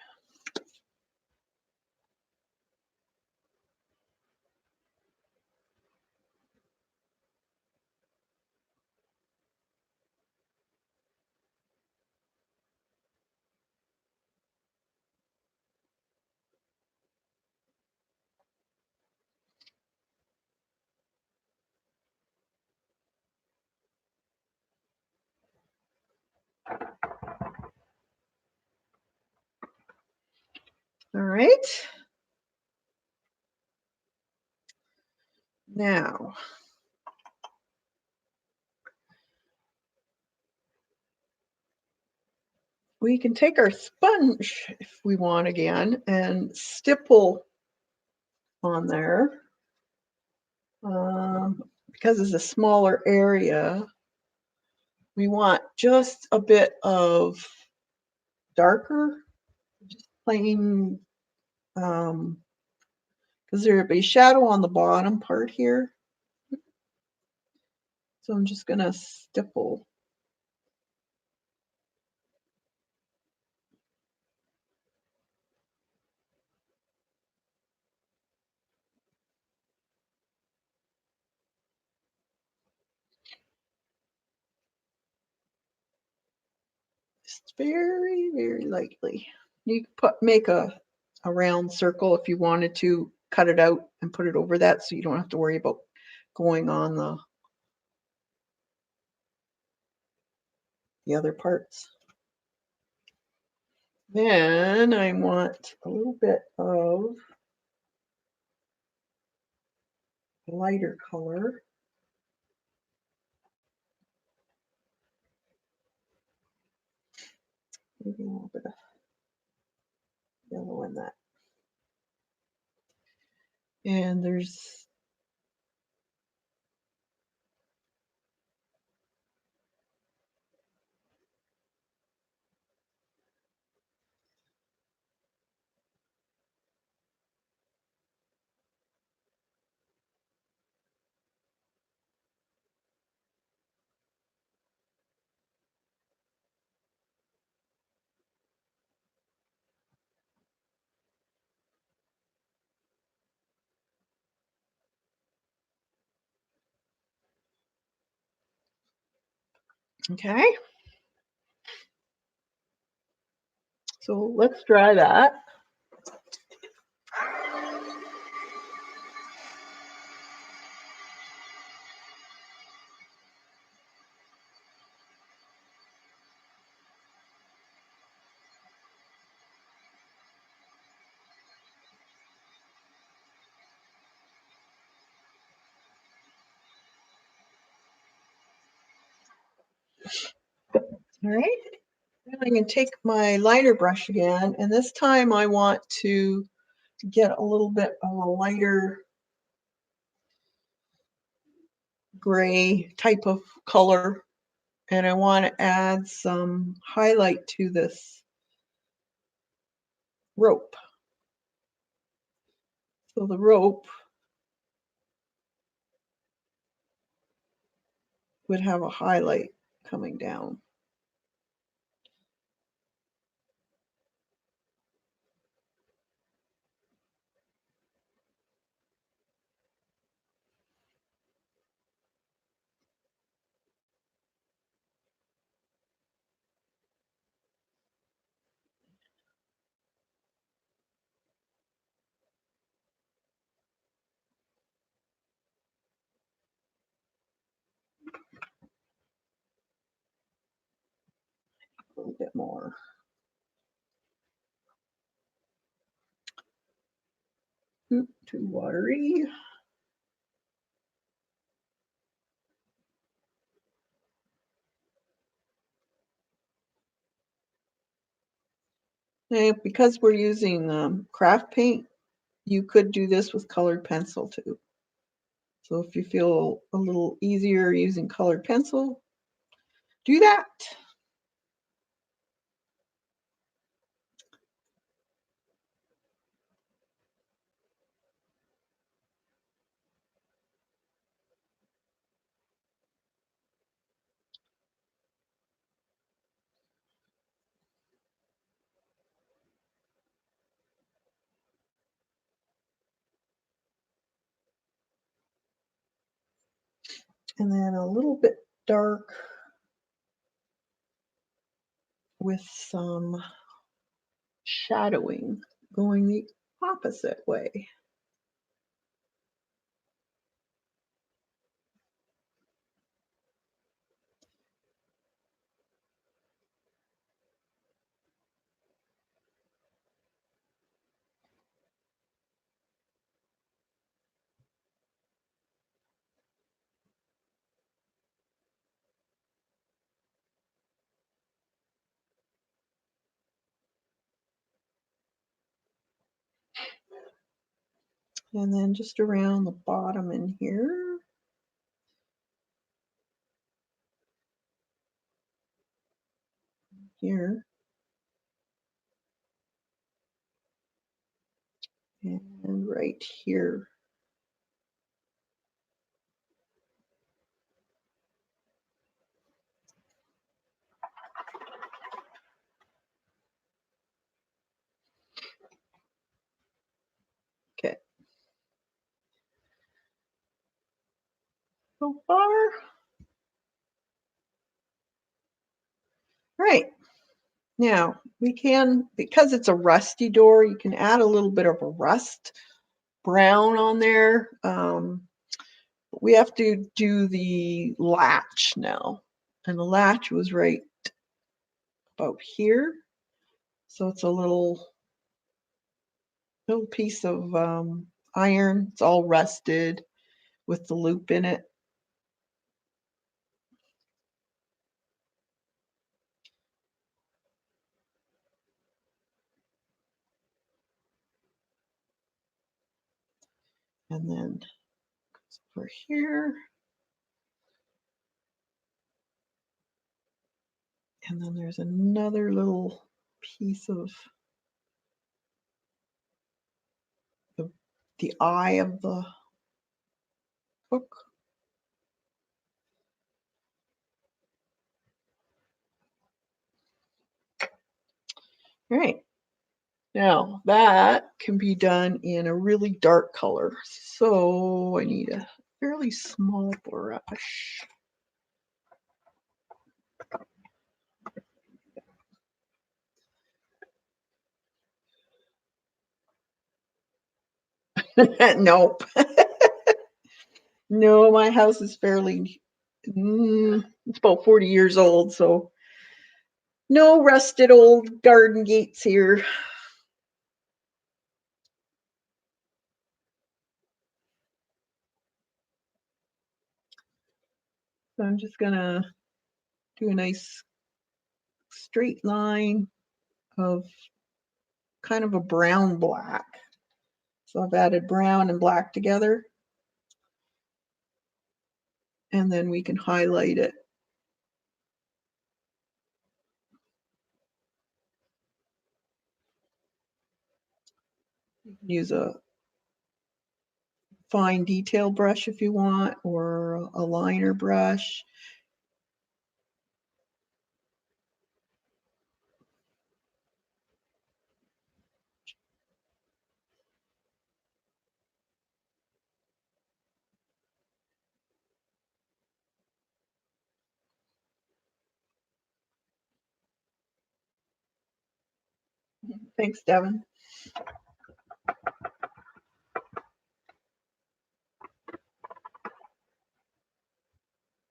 All right. Now, we can take our sponge if we want again and stipple on there. Because it's a smaller area, we want just a bit of darker, just plain, because there'll be shadow on the bottom part here. So I'm just going to stipple. Just very, very lightly. You could make a round circle if you wanted to cut it out and put it over that so you don't have to worry about going on the other parts. Then I want a little bit of lighter color. Maybe a little bit of yellow in that. And there's okay. So let's dry that. All right. Then I can take my lighter brush again, and this time I want to get a little bit of a lighter gray type of color, and I want to add some highlight to this rope. So the rope would have a highlight coming down. A little bit more. Too watery. And because we're using craft paint, you could do this with colored pencil too. So if you feel a little easier using colored pencil, do that. And then a little bit dark with some shadowing going the opposite way. And then just around the bottom in here. Here. And right here. Okay. So far. Right. Now we can, because it's a rusty door, you can add a little bit of a rust brown on there. We have to do the latch now. And the latch was right about here. So it's a little piece of iron. It's all rusted with the loop in it. And then over here. And then there's another little piece of the eye of the hook. All right. Now that can be done in a really dark color. So I need a fairly small brush. Nope. No, my house is fairly, it's about 40 years old, so no rusted old garden gates here. So I'm just gonna do a nice straight line of kind of a brown black. So I've added brown and black together. And then we can highlight it. Use a fine detail brush if you want, or a liner brush. Thanks, Devin.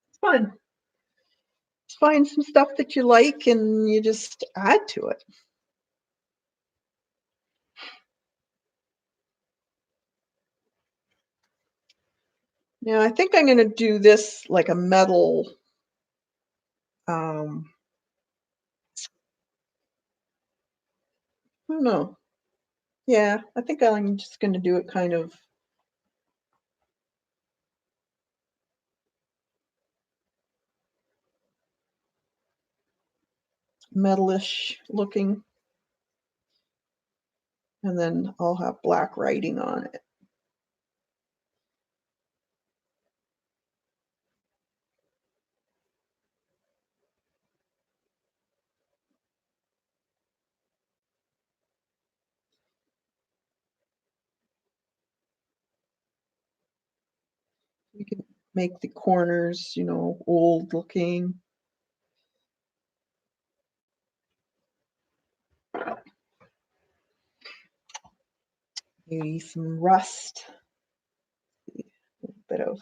It's fun. Just find some stuff that you like and you just add to it. Yeah, I think I'm gonna do this like a metal, um, I don't know. Yeah, I think I'm just gonna do it kind of metalish looking, and then I'll have black writing on it. You can make the corners, old looking. Maybe some rust, a bit of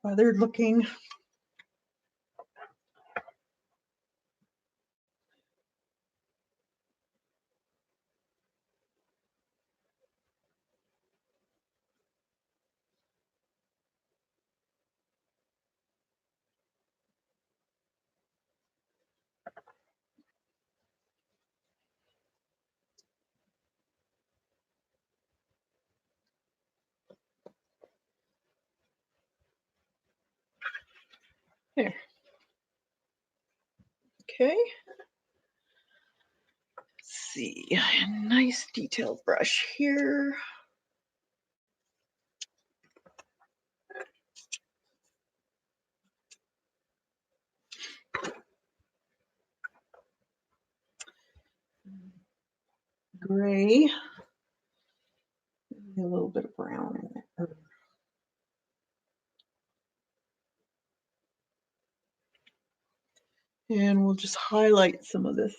weathered looking. There. Okay. Let's see. A nice detailed brush here. Gray. Maybe a little bit of brown in there. And we'll just highlight some of this.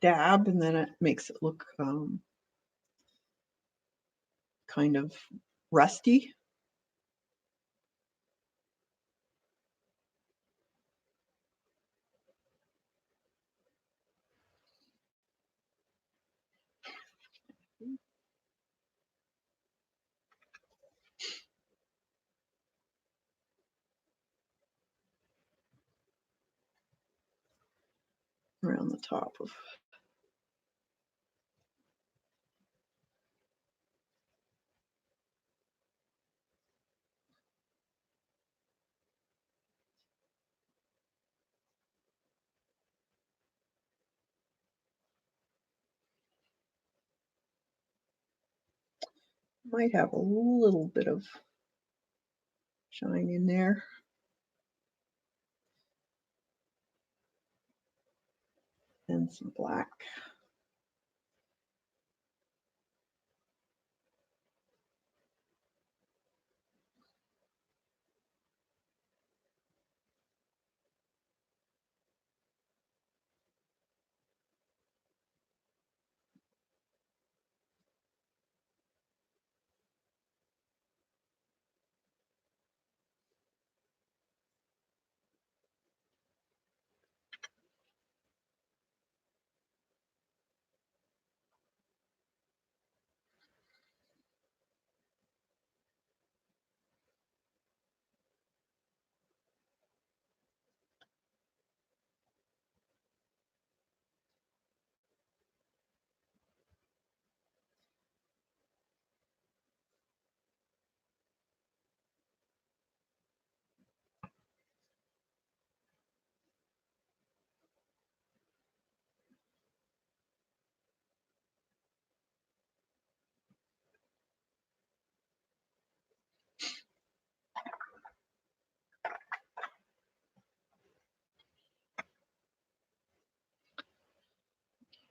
Dab, and then it makes it look kind of rusty. Around the top of Might have a little bit of shine in there. And some black.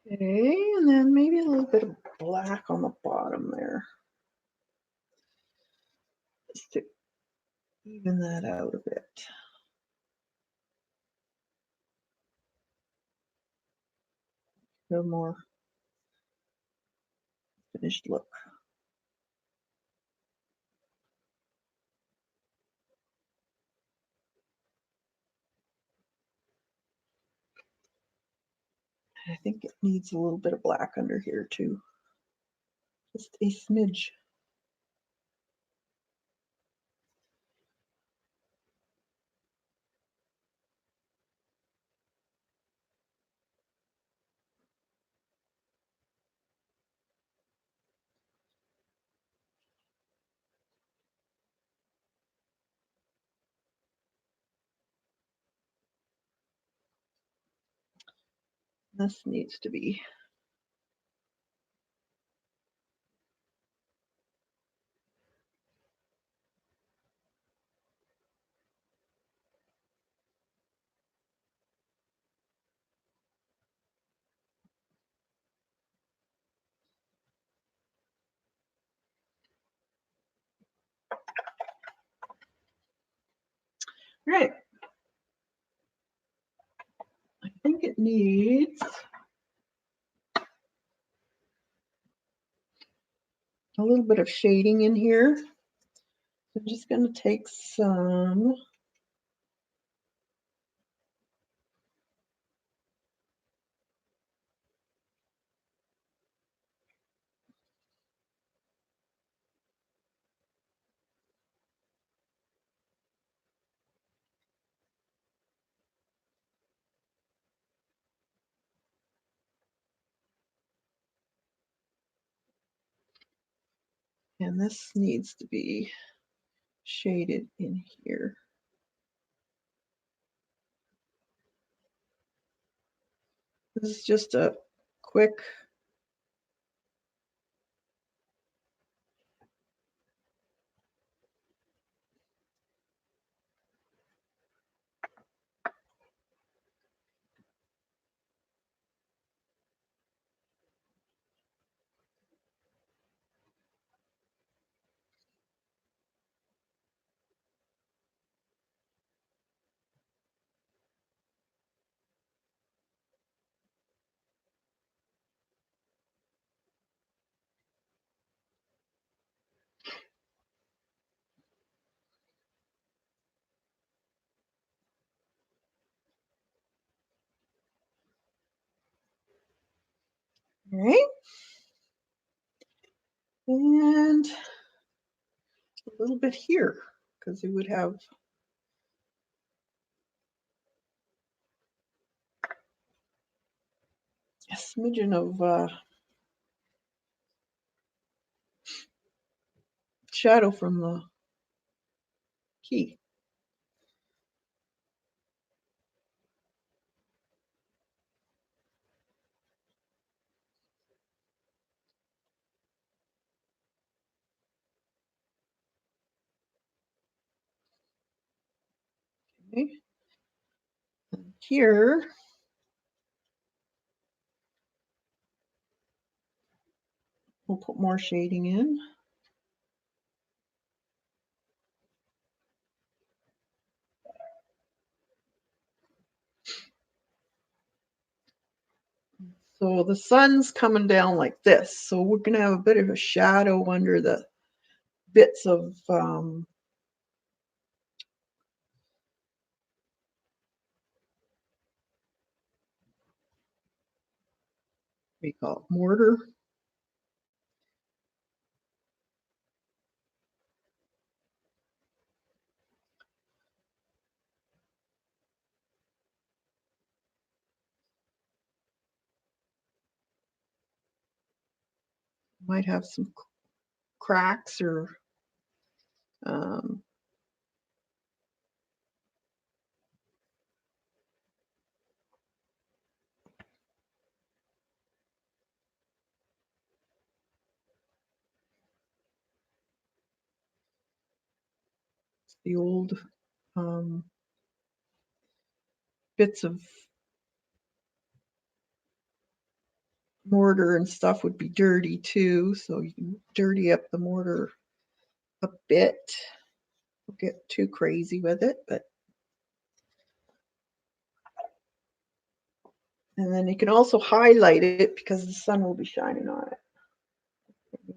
Okay, and then maybe a little bit of black on the bottom there. Just to even that out a bit. A little more finished look. I think it needs a little bit of black under here too. Just a smidge. This needs to be right. I think it needs a little bit of shading in here. I'm just going to take some and this needs to be shaded in here. This is just a quick all right, and a little bit here because it would have a smidgen of shadow from the key. here, we'll put more shading in. So the sun's coming down like this. So we're going to have a bit of a shadow under the bits of what do you call it, mortar. Might have some cracks or um, the old um, bits of mortar and stuff would be dirty too. So you can dirty up the mortar a bit. Don't get too crazy with it, but and then you can also highlight it because the sun will be shining on it.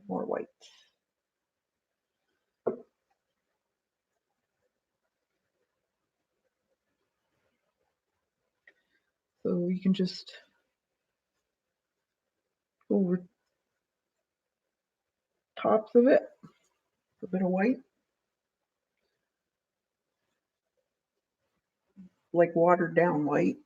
More white. So you can just go over tops of it, a bit of white, like watered down white.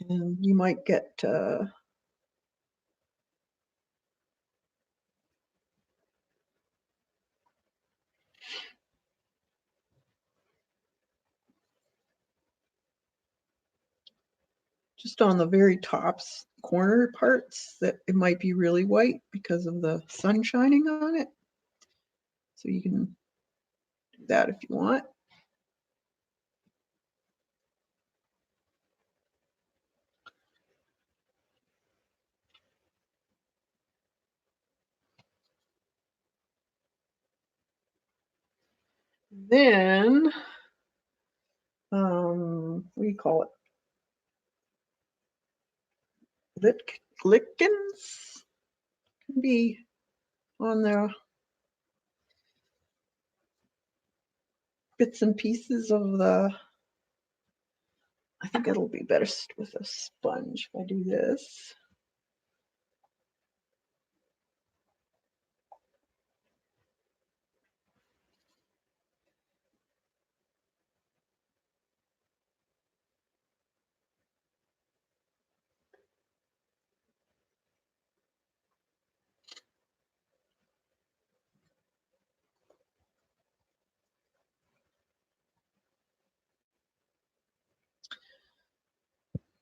And you might get just on the very tops corner parts that it might be really white because of the sun shining on it. So you can do that if you want. Then, what do you call it? Lickens can be on the bits and pieces of the, I think it'll be better with a sponge if I do this.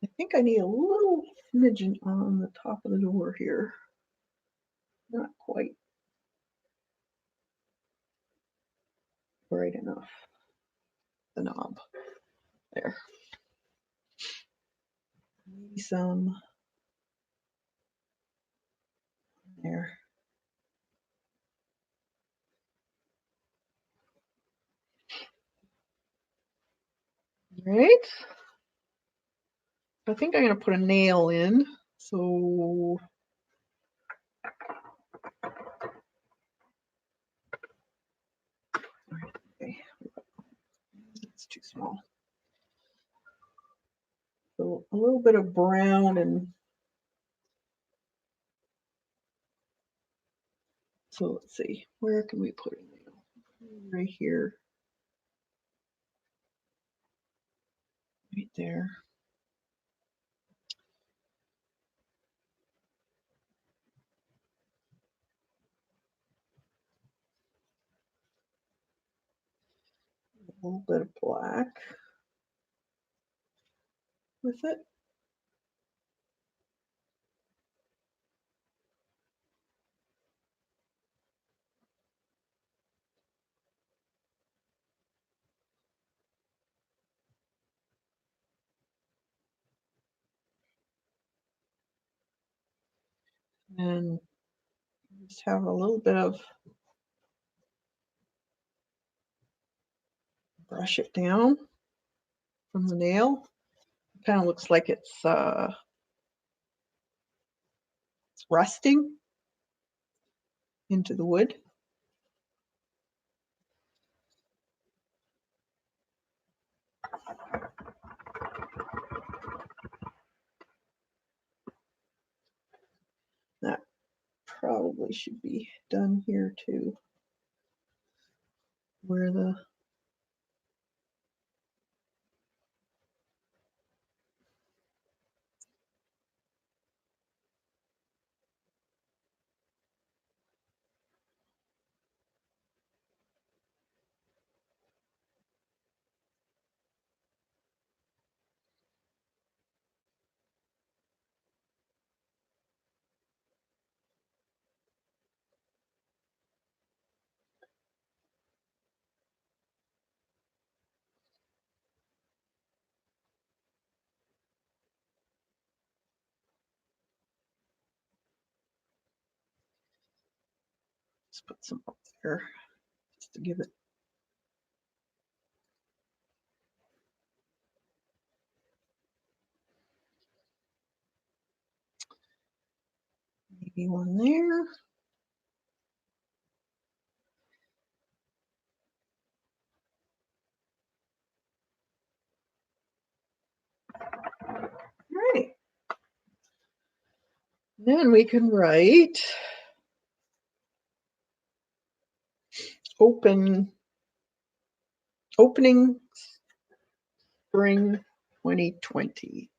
I think I need a little smidgen on the top of the door here. Not quite bright enough. The knob. There. Maybe some there. Right. I think I'm going to put a nail in. So okay, it's too small. So a little bit of brown and so let's see, where can we put a nail? Right here. Right there. A little bit of black with it. And just have a little bit of brush it down from the nail. It kind of looks like it's rusting into the wood. That probably should be done here too, where the let's put some up there just to give it. Maybe one there. All right. Then we can write opening spring 2020.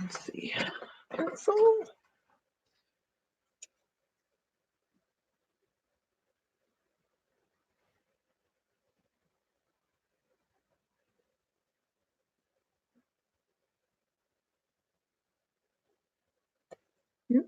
Let's see. Pencil. Yep.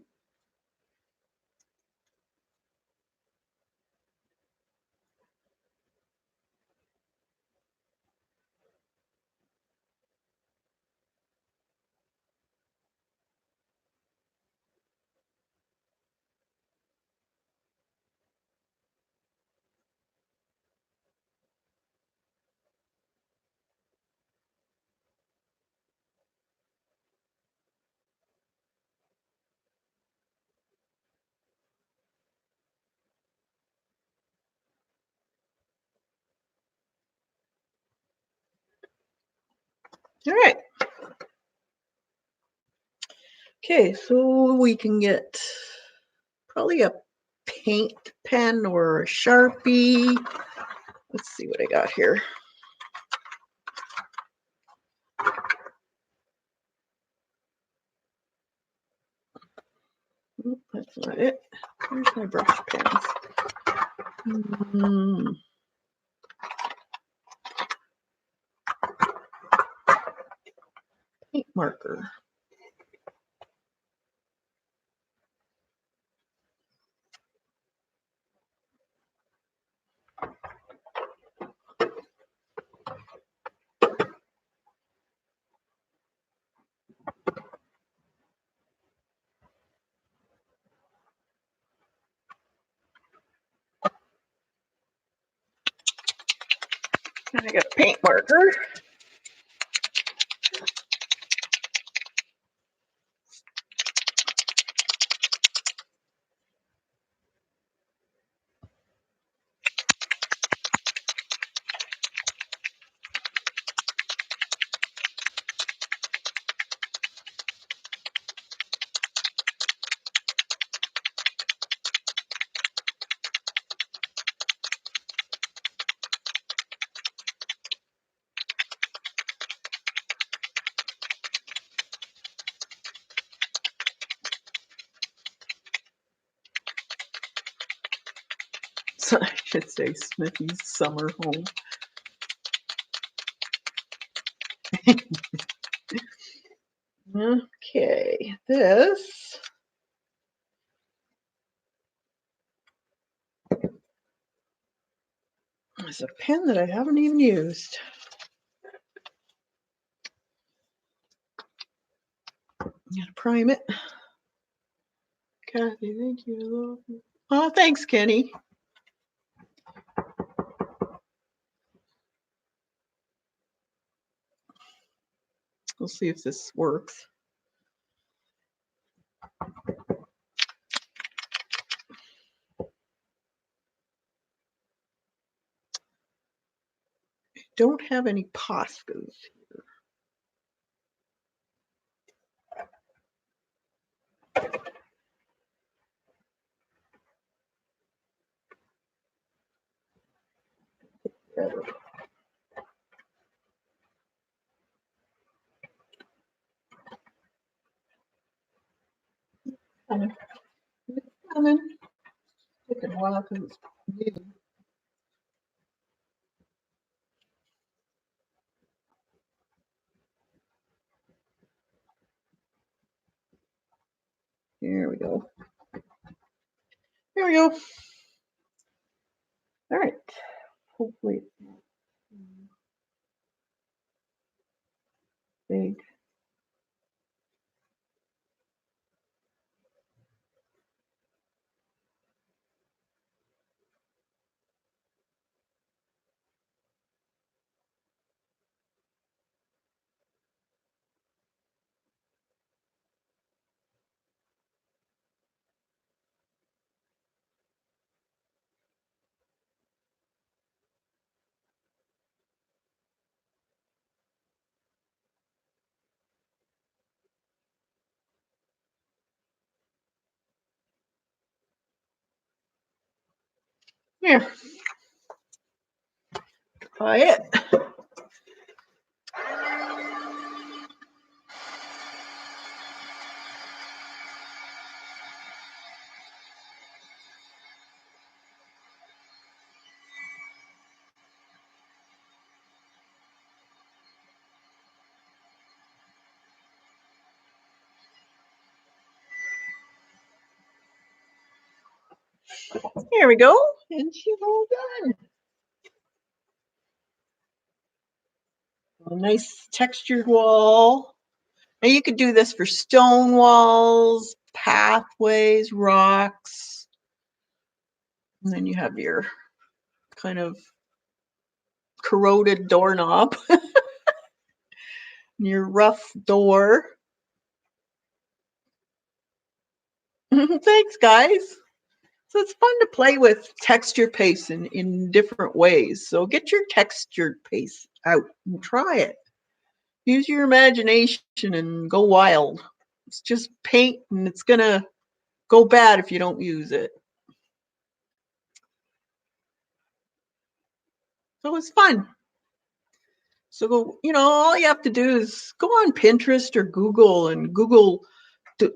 All right. Okay, so we can get probably a paint pen or a Sharpie. Let's see what I got here. Oh, that's not it. Where's my brush pens? Paint marker. And I got a paint marker. So I should say Smithy's summer home. Okay, this is a pen that I haven't even used. Gotta prime it. Kathy, thank you. Oh, thanks, Kenny. We'll see if this works. I don't have any Poscas here. Coming. It's coming. Taking a while because it's new. Here we go. There we go. All right. Hopefully it's not big. Here. Try it. Here we go. And she's all done. A nice textured wall. Now you could do this for stone walls, pathways, rocks. And then you have your kind of corroded doorknob, your rough door. Thanks, guys. So it's fun to play with texture paste in different ways. So get your textured paste out and try it. Use your imagination and go wild. It's just paint and it's going to go bad if you don't use it. So it's fun. So go, all you have to do is go on Pinterest or Google and Google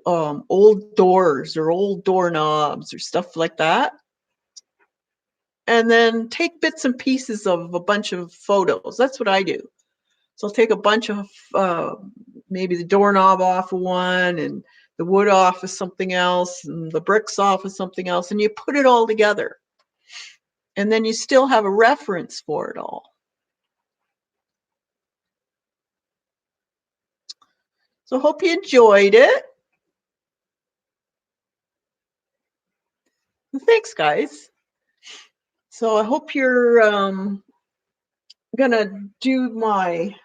old doors or old doorknobs or stuff like that. And then take bits and pieces of a bunch of photos. That's what I do. So I'll take a bunch of maybe the doorknob off of one and the wood off of something else and the bricks off of something else, and you put it all together. And then you still have a reference for it all. So hope you enjoyed it. Thanks, guys. So I hope you're gonna do my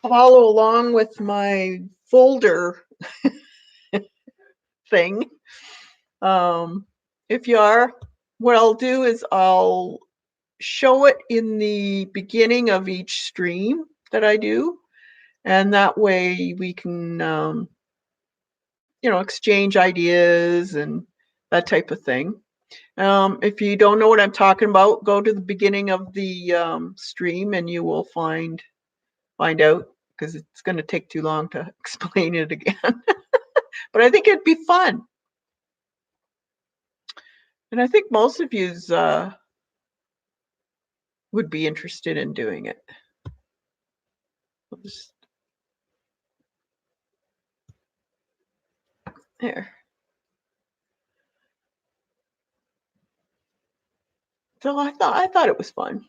follow along with my folder thing. If you are, what I'll do is I'll show it in the beginning of each stream that I do, and that way we can exchange ideas and that type of thing. If you don't know what I'm talking about, go to the beginning of the stream and you will find out, because it's going to take too long to explain it again. But I think it'd be fun. And I think most of you would be interested in doing it. Just, there. So I thought it was fun.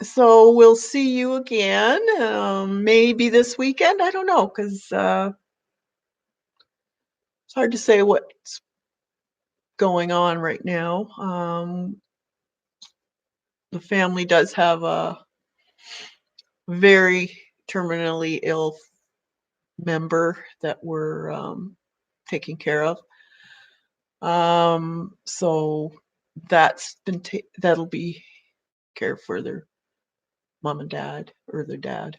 So we'll see you again, maybe this weekend. I don't know because it's hard to say what's going on right now. The family does have a very terminally ill member that we're taking care of. So that'll be care for their mom and dad or their dad.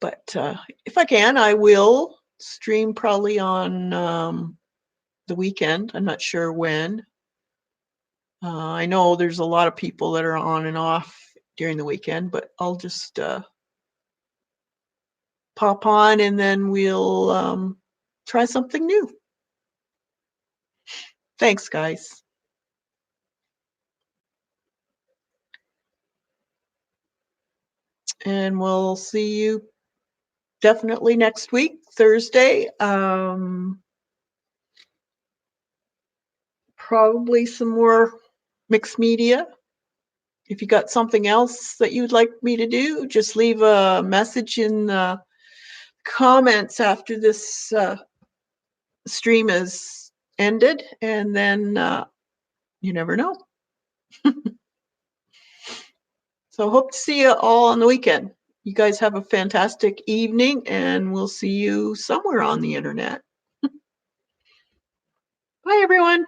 But if I can, I will stream probably on the weekend. I'm not sure when. I know there's a lot of people that are on and off during the weekend, but I'll just pop on and then we'll try something new. Thanks, guys. And we'll see you definitely next week, Thursday. Probably some more mixed media. If you got something else that you'd like me to do, just leave a message in the comments after this stream is ended, and then you never know. So hope to see you all on the weekend. You guys have a fantastic evening, and we'll see you somewhere on the internet. Bye, everyone.